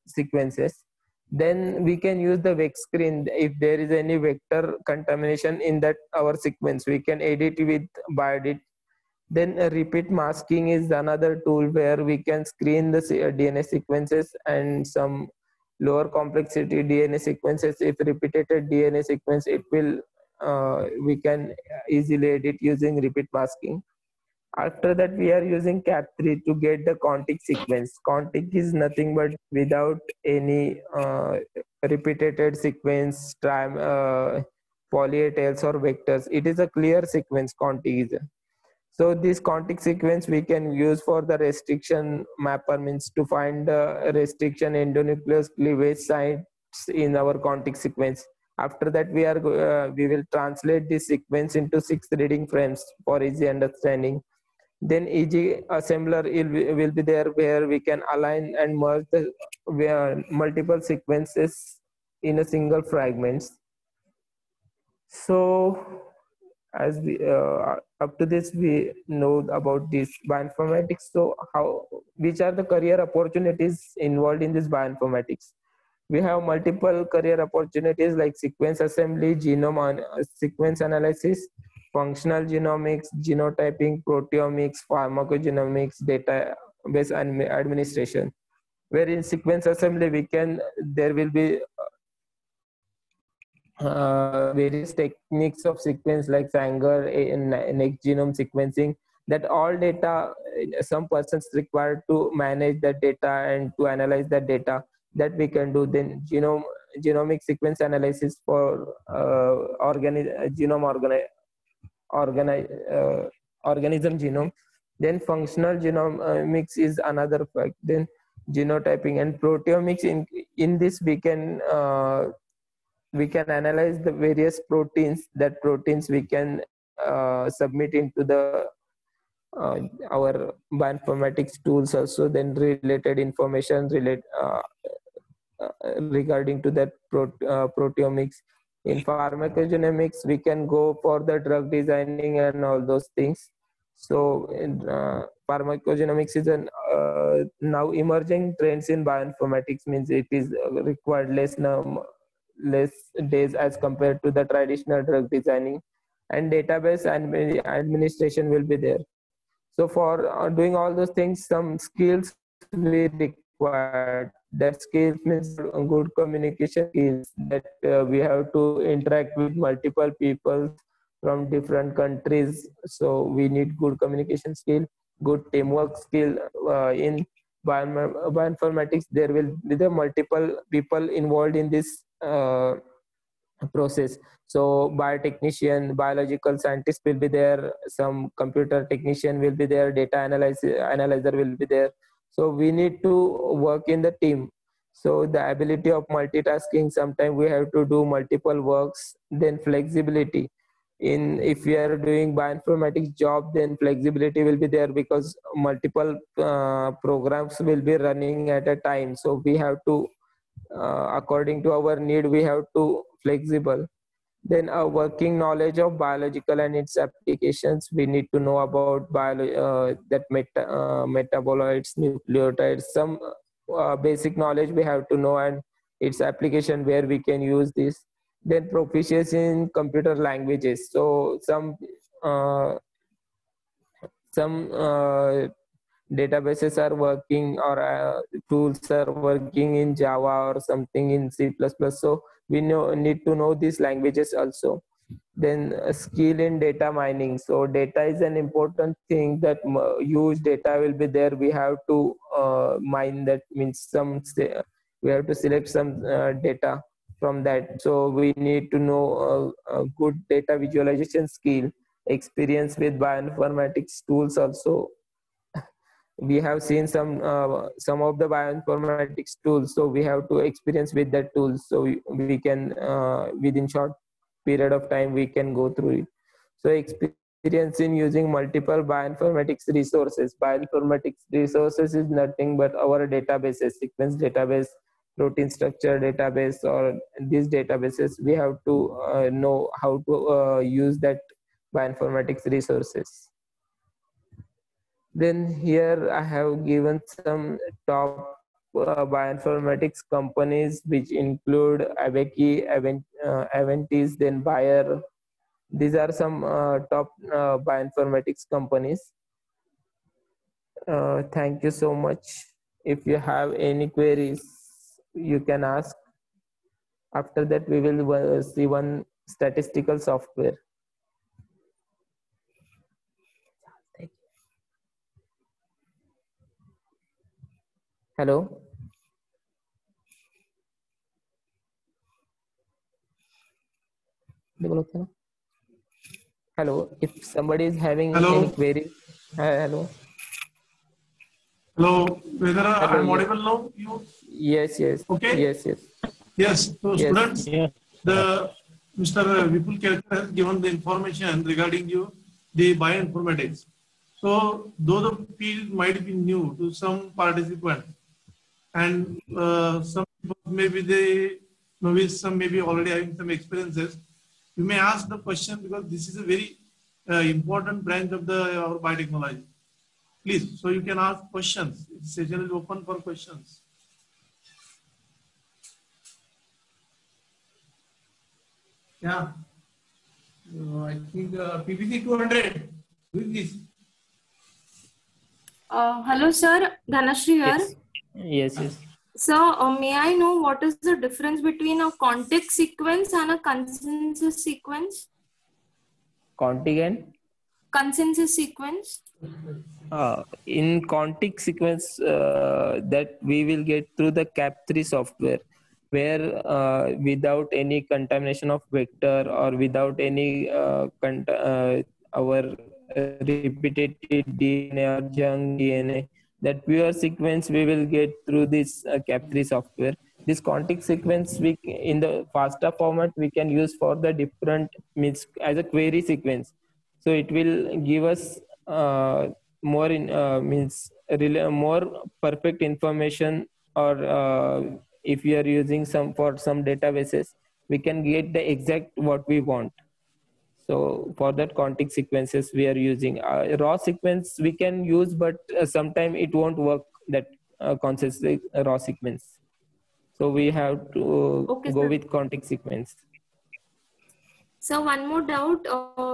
sequences. Then we can use the vex screen. If there is any vector contamination in that our sequence, we can edit with biodit. Then repeat masking is another tool where we can screen the DNA sequences and some lower complexity DNA sequences. If repeated DNA sequence, it will we can easily edit using repeat masking. After that, we are using CAP3 to get the contic sequence. Contic is nothing but without any repeated sequence, poly A tails or vectors. It is a clear sequence, contic is. So this contic sequence we can use for the restriction mapper, means to find the restriction endonuclease cleavage sites in our contic sequence. After that, we will translate this sequence into 6 reading frames for easy understanding. Then EG assembler will be there where we can align and merge the multiple sequences in a single fragments. So as we up to this we know about this bioinformatics. So which are the career opportunities involved in this bioinformatics? We have multiple career opportunities like sequence assembly, genome sequence analysis, functional genomics, genotyping, proteomics, pharmacogenomics, database administration. Where in sequence assembly there will be various techniques of sequence like Sanger, next genome sequencing, that all data some persons required to manage that data and to analyze that data, that we can do. Then genomic sequence analysis for organism genome. Then functional genomics is another fact. Then genotyping and proteomics. In this we can analyze the various proteins. That proteins we can submit into the our bioinformatics tools also. Then related information regarding to that proteomics. In pharmacogenomics, we can go for the drug designing and all those things. So in pharmacogenomics is an now emerging trends in bioinformatics, means it is required less days as compared to the traditional drug designing, and database and administration will be there. So for doing all those things, some skills we require. That skills means good communication skills, that we have to interact with multiple people from different countries. So we need good communication skill, good teamwork skill. In bioinformatics, there will be the multiple people involved in this process. So biotechnician, biological scientist will be there, some computer technician will be there, data analyzer will be there. So we need to work in the team. So the ability of multitasking, sometimes we have to do multiple works. Then flexibility. in if we are doing bioinformatics job, then flexibility will be there because multiple programs will be running at a time. So we have to, according to our need, we have to flexible. Then a working knowledge of biological and its applications. We need to know about metaboloids, nucleotides, some basic knowledge we have to know, and its application where we can use this. Then proficiency in computer languages. So some databases are working, or tools are working in Java or something in C++. So we need to know these languages also. Then skill in data mining. So data is an important thing, that huge data will be there. We have to mine that, means we have to select some data from that. So we need to know a good data visualization skill, experience with bioinformatics tools also. We have seen some of the bioinformatics tools, so we have to experience with that tools, so we can within short period of time we can go through it. So experience in using multiple bioinformatics resources. Bioinformatics resources is nothing but our databases, sequence database, protein structure database, or these databases. We have to know how to use that bioinformatics resources. Then here I have given some top bioinformatics companies, which include Aveki, Aventis, then Bayer. These are some top bioinformatics companies. Thank you so much. If you have any queries, you can ask. After that, we will see one statistical software. Hello. Hello. If somebody is having any query. Hello. Hello. Whether I'm audible now? Yes. Okay. Yes. Yes. So students, Mr. Vipul Kelkar has given the information regarding the bioinformatics. So though the field might be new to some participants, and some people maybe some may be already having some experiences, you may ask the question, because this is a very important branch of our biotechnology. Please, so you can ask questions. This session is open for questions. Yeah. I think PPC 200. Who is this? Hello, sir. Dhanashri here. Yes. So, may I know what is the difference between a context sequence and a consensus sequence? Contingent? Consensus sequence. In context sequence, that we will get through the CAP3 software, where without any contamination of vector, or without any our repetitive DNA or junk DNA, that pure sequence we will get through this CAP3 software. This context sequence, we in the FASTA format we can use for the different, means as a query sequence. So it will give us more perfect information, or if we are using some databases, we can get the exact what we want. So for that context sequences we are using. Raw sequence we can use, but sometime it won't work, that consensus raw sequence. So we have to go with context sequence. So one more doubt,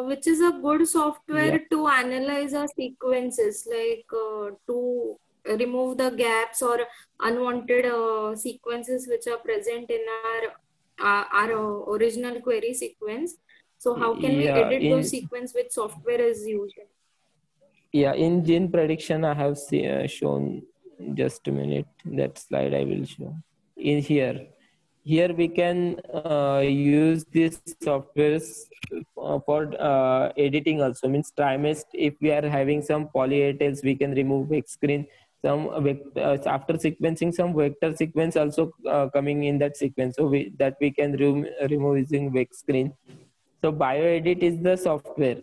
which is a good software to analyze our sequences, like to remove the gaps or unwanted sequences which are present in our original query sequence. So how can we edit those sequence, which software is used? Yeah, in gene prediction I have shown, just a minute, that slide I will show. In here we can use these softwares for editing also, means trimest. If we are having some poly A tails, we can remove Vex screen. Some after sequencing, some vector sequence also coming in that sequence, so we can remove using Vex screen. So BioEdit is the software.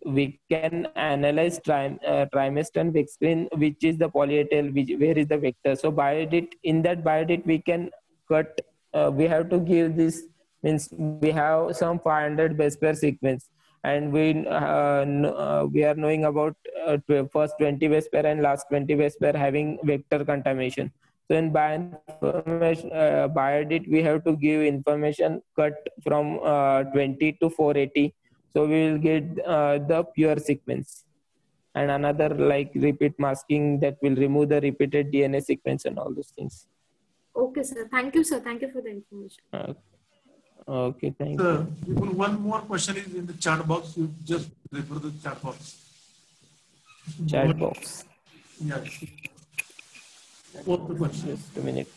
We can analyze trimester and vexin, which is the polyethyl, where is the vector. So BioEdit, in that BioEdit, we can cut, we have to give this, means we have some 500 base pair sequence, and we are knowing about first 20 base pair and last 20 base pair having vector contamination. So in BioEdit, we have to give information cut from 20 to 480. So we will get the pure sequence, and another like repeat masking that will remove the repeated DNA sequence and all those things. Okay, sir. Thank you, sir. Thank you for the information. Okay, thank you. Sir, one more question is in the chat box. You just refer the chat box. Chat box. Yes. Fourth question. Just a minute.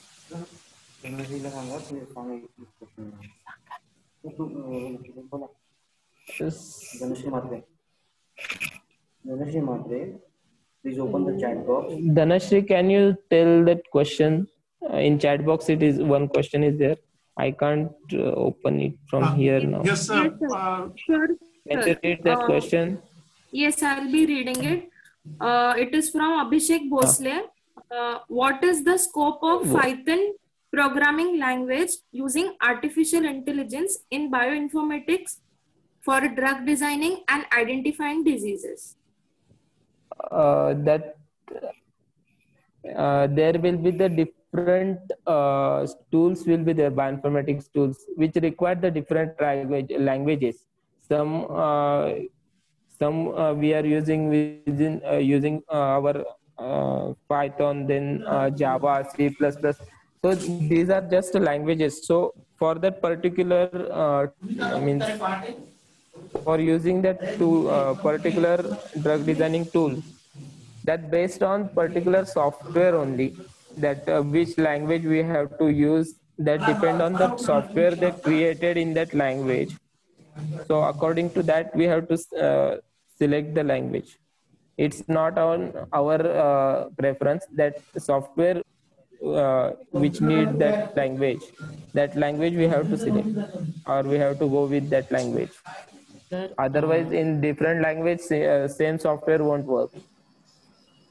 Please open the chat box. Dhanashri, can you tell that question? In chat box, it is one question is there. I can't open it from here now. Yes, sir. Yes, sir. Sure. Can you read that question? Yes, I'll be reading it. It is from Abhishek Bhosle. What is the scope of Python programming language using artificial intelligence in bioinformatics for drug designing and identifying diseases? There will be the different tools will be there, bioinformatics tools, which require the different languages. Some we are using using our Python, then Java, C++. So these are just languages. So for that particular means for using that particular drug designing tool, that based on particular software only, that which language we have to use, that depend on the software they created in that language. So according to that, we have to select the language. It's not on our preference that software which need that language we have to select, or we have to go with that language. Sir, Otherwise, in different language, same software won't work.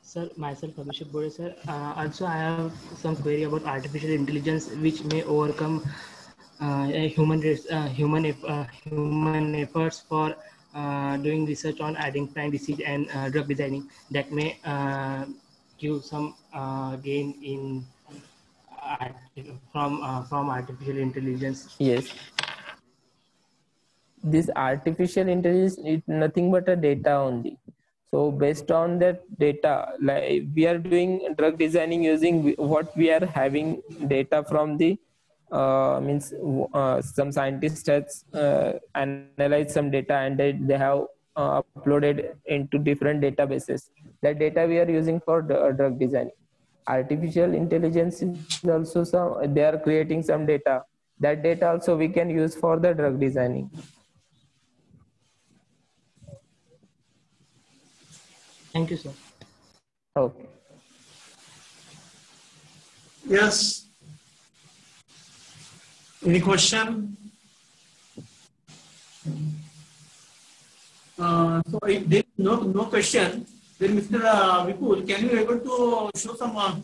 Sir, myself Abhishek Bode, sir. Also, I have some query about artificial intelligence, which may overcome human efforts for doing research on identifying disease and drug designing. That may give some gain in from artificial intelligence. Yes. This artificial intelligence is nothing but a data only. So based on that data, like we are doing drug designing using what we are having data from the means some scientists has analyzed some data, and they have uploaded into different databases. That data we are using for drug designing. Artificial intelligence is also they are creating some data. That data also we can use for the drug designing. Thank you, sir. Okay. Yes. Any question? So if there is no question, then Mr. Vipul, can you able to show some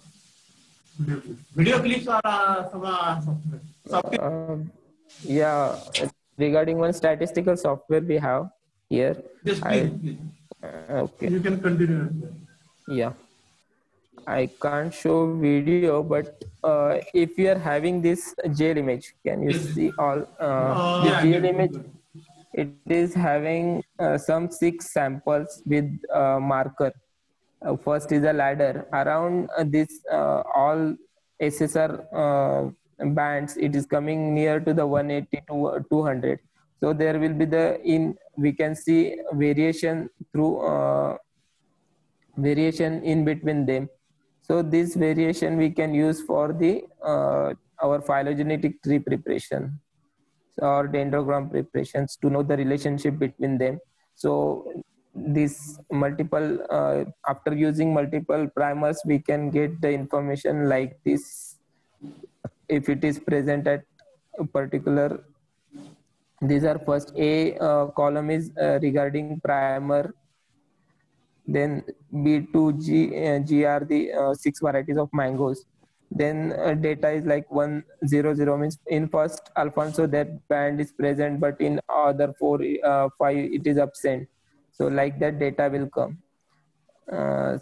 video clips or software? Yeah, regarding one statistical software we have here. Yes, please. Okay. You can continue. Yeah, I can't show video, but if you are having this jail image, can you see all the jail image? It is having some 6 samples with marker. First is a ladder. Around this all SSR bands, it is coming near to the 180 to 200. So there will be we can see variation through variation in between them. So this variation we can use for the our phylogenetic tree preparation or dendrogram preparations to know the relationship between them. So this multiple after using multiple primers, we can get the information like this if it is present at a particular These are first A column is regarding primer. Then B to G are the 6 varieties of mangoes. Then data is like 100 means in first Alfonso that band is present, but in other 5 it is absent. So like that data will come.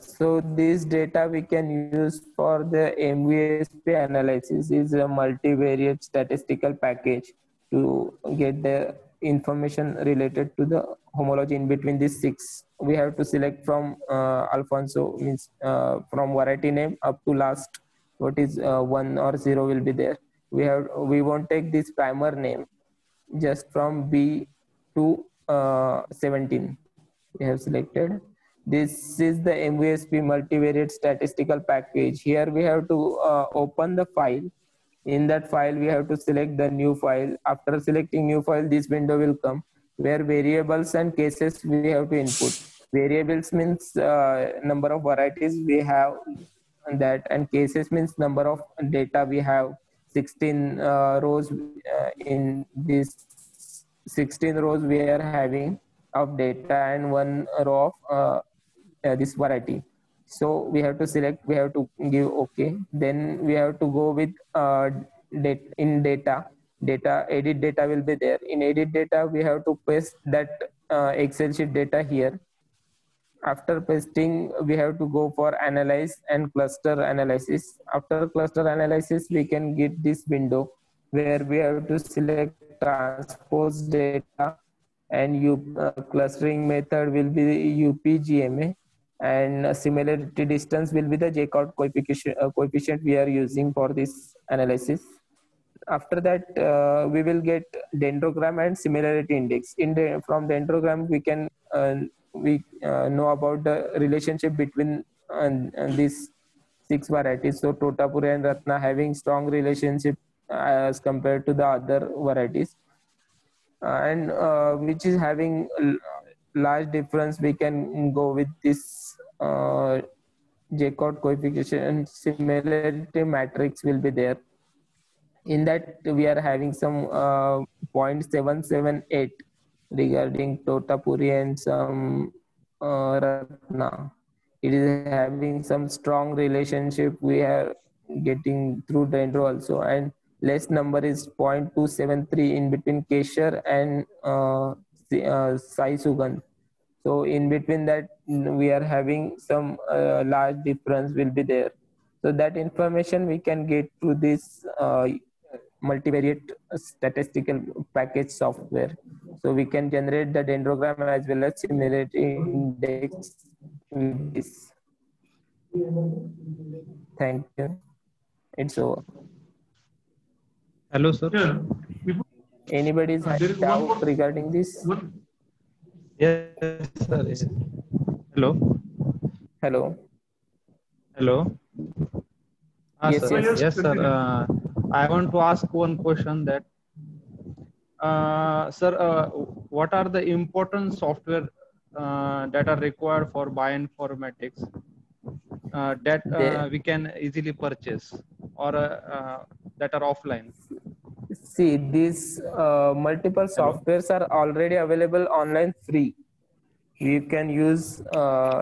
So this data we can use for the MVSP analysis is a multivariate statistical package to get the information related to the homology in between these 6. We have to select from Alfonso means from variety name up to last what is 1 or 0 will be there. We won't take this primer name just from B to 17. We have selected. This is the MVSP multivariate statistical package. Here we have to open the file. In that file, we have to select the new file. After selecting new file, this window will come where variables and cases we have to input. Variables means number of varieties we have that, and cases means number of data we have. 16 rows in this 16 rows we are having of data and 1 row of this variety. So we have to select, we have to give OK. Then we have to go with data edit data will be there. In edit data we have to paste that Excel sheet data here. After pasting we have to go for analyze and cluster analysis. After cluster analysis we can get this window where we have to select transpose data, and clustering method will be UPGMA, and similarity distance will be the Jacob coefficient we are using for this analysis. After that we will get dendrogram and similarity index. From dendrogram we can know about the relationship between these 6 varieties. So Totapuri and Ratna having strong relationship as compared to the other varieties, and which is having large difference, we can go with this Jacob coefficient, and similarity matrix will be there. In that we are having some 0.778 regarding Totapuri and some Ratna. It is having some strong relationship we are getting through Dendro also, and less number is 0.273 in between Kesher and Sai Sugandh. So in between that we are having some large difference will be there. So that information we can get through this multivariate statistical package software. So we can generate the dendrogram as well as similarity index with this. Thank you. It's over. Hello, sir. Yeah. Anybody's There is one doubt more- regarding this? Yes, sir. Yes. Hello. Hello. Hello. Yes, Sir. yes. Yes, sir. I want to ask one question that, sir, what are the important software that are required for bioinformatics that we can easily purchase, or that are offline? See, these multiple softwares are already available online free. You can use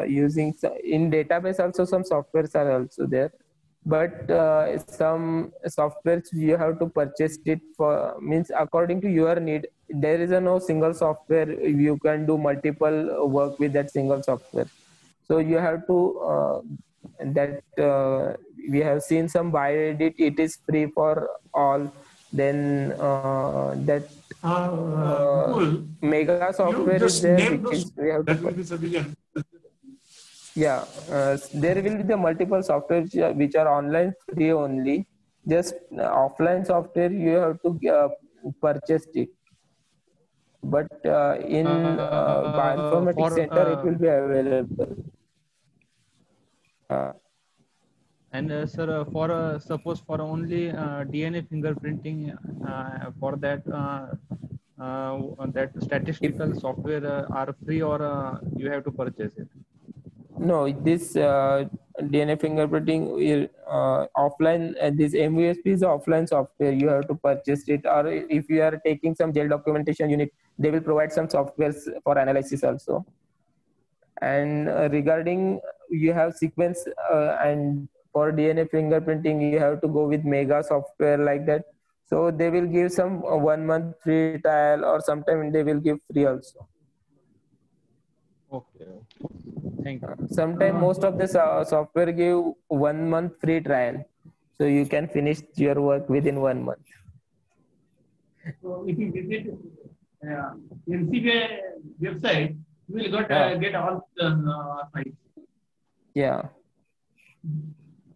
using in database also. Some softwares are also there, but some softwares you have to purchase it for, means according to your need. There is no single software you can do multiple work with that single software. So you have to we have seen some BioEdit, it is free for all. Then that mega software is there, which is we have to that will be sufficient. yeah, there will be the multiple softwares which are online free only. Just offline software you have to purchase it. But in bioinformatics center it will be available. And sir, for suppose for only DNA fingerprinting, for that that statistical software are free, or you have to purchase it? No, this DNA fingerprinting offline. This MVSP is offline software. You have to purchase it, or if you are taking some jail documentation unit, they will provide some softwares for analysis also. And regarding you have sequence and for DNA fingerprinting, you have to go with Mega software like that. So they will give some 1 month free trial, or sometimes they will give free also. Okay. Thank you. Sometimes most of the software give 1 month free trial, so you can finish your work within 1 month. So if you visit NCBI website, you will get all the sites. Yeah.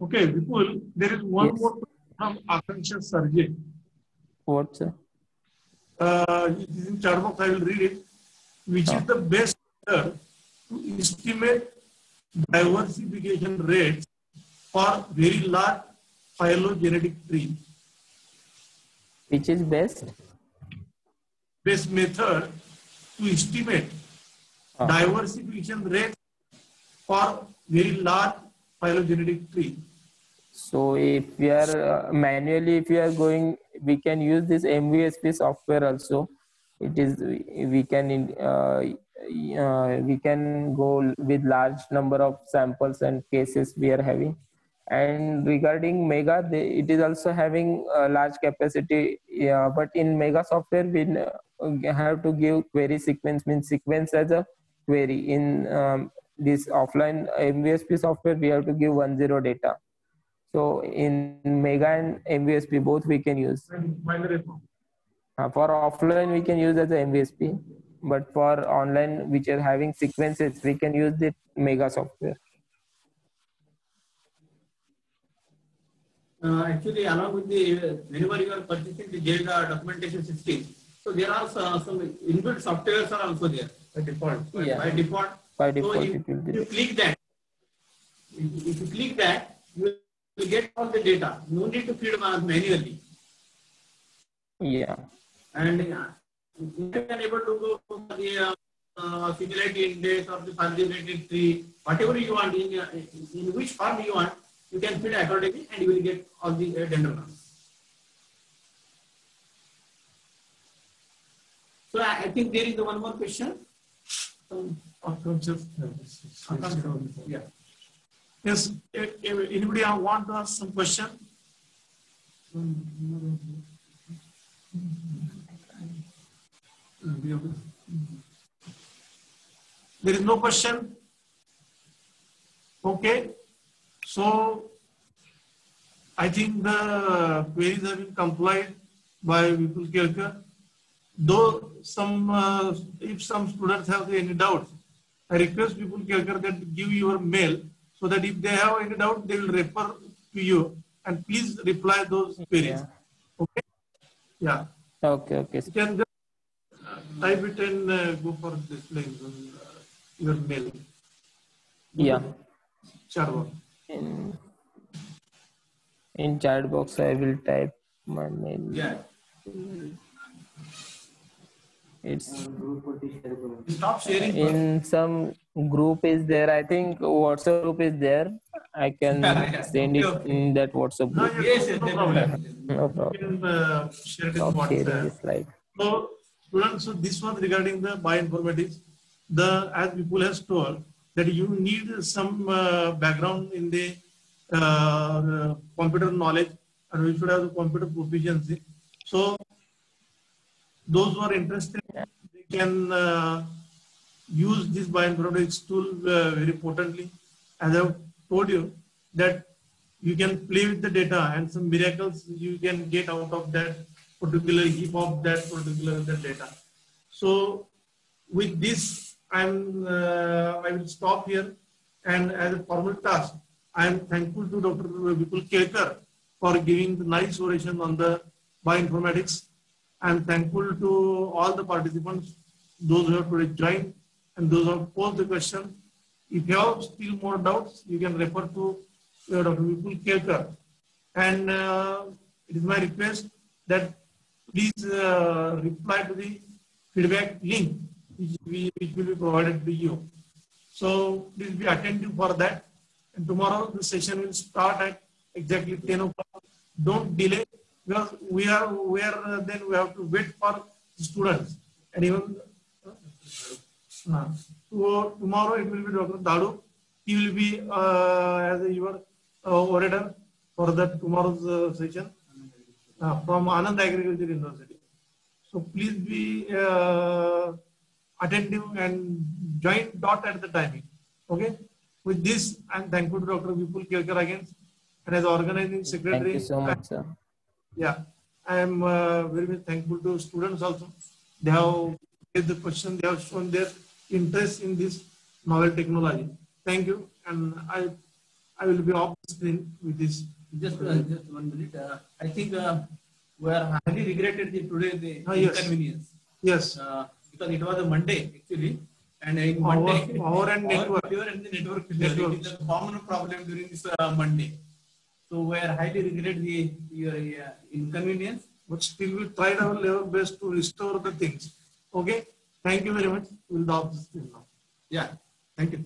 Okay, Vipul, there is one more from Akansha Sarjit. What, sir? It is in chat box, I will read it. Which is the best method to estimate diversification rates for very large phylogenetic tree? Which is best? Best method to estimate diversification rates for very large phylogenetic tree. So if we are manually, if we are going, we can use this MVSP software also. It is we can go with large number of samples and cases we are having. And regarding Mega, it is also having a large capacity. Yeah, but in Mega software, we have to give query sequence, means sequence as a query. In this offline MVSP software, we have to give 10 data. So in Mega and MVSP, both we can use. For offline, we can use as a MVSP, but for online, which are having sequences, we can use the Mega software. Actually, along with the, whenever you are purchasing the JDA documentation system, so there are some inbuilt softwares are also there by default. Yeah. By default. By default, so if you click that, if you click that, you will get all the data. No need to feed manually. Yeah. And you can able to go for the similarity index or the phylogenetic tree, whatever you want, in which form you want, you can feed accordingly and you will get all the dendrograms. So I think there is one more question. Yeah. Yes, anybody want to ask some question? There is no question. Okay. So I think the queries have been complied by Vipul Kelkar. Though if some students have any doubts, I request Vipul Kelkar that give your mail so that if they have any doubt, they will refer to you and please reply those queries. Yeah. Okay. Yeah. Okay. Okay. You can just type it and go for this link, your mail. Yeah. Sure. In chat box, I will type my mail. Yeah. It's Stop sharing. in some group is there. I think WhatsApp group is there. I can send it in that WhatsApp group. Yes, no problem. No problem. You can share it in Stop sharing WhatsApp. this slide. So, students, so this was regarding the bioinformatics. As people has told, that you need some background in the computer knowledge, and we should have the computer proficiency. So, those who are interested, they can use this bioinformatics tool very potently. As I've told you, that you can play with the data and some miracles you can get out of that particular heap of that particular data. So with this, I will stop here. And as a formal task, I am thankful to Dr. Vipul Kelkar for giving the nice oration on the bioinformatics. I am thankful to all the participants, those who have today joined and those who have posed the question. If you have still more doubts, you can refer to Dr. Vipul Kelkar. And it is my request that please reply to the feedback link which will be provided to you. So please be attentive for that. And tomorrow the session will start at exactly 10 o'clock. Don't delay, because we are then we have to wait for the students. And even so tomorrow it will be Dr. Dadu. He will be as your orator for that tomorrow's session from Anand Agriculture University. So please be attentive and join dot at the timing. Okay. With this, I'm thankful to Dr. Vipul Kelkar again, and as organizing secretary. Thank you so much, sir. Yeah, I am very much thankful to students also. They have get the question. They have shown their interest in this novel technology. Thank you, and I will be off the screen with this. Just 1 minute. I think we are highly regretted today the Yes. inconvenience. Yes. Because it was a Monday actually, and in Power Monday and network. failure and the network failure. It is a common problem during this Monday. So we are highly regret your inconvenience. But still we tried our level best to restore the things. Okay. Thank you very much. We'll stop this thing now. Yeah. Thank you.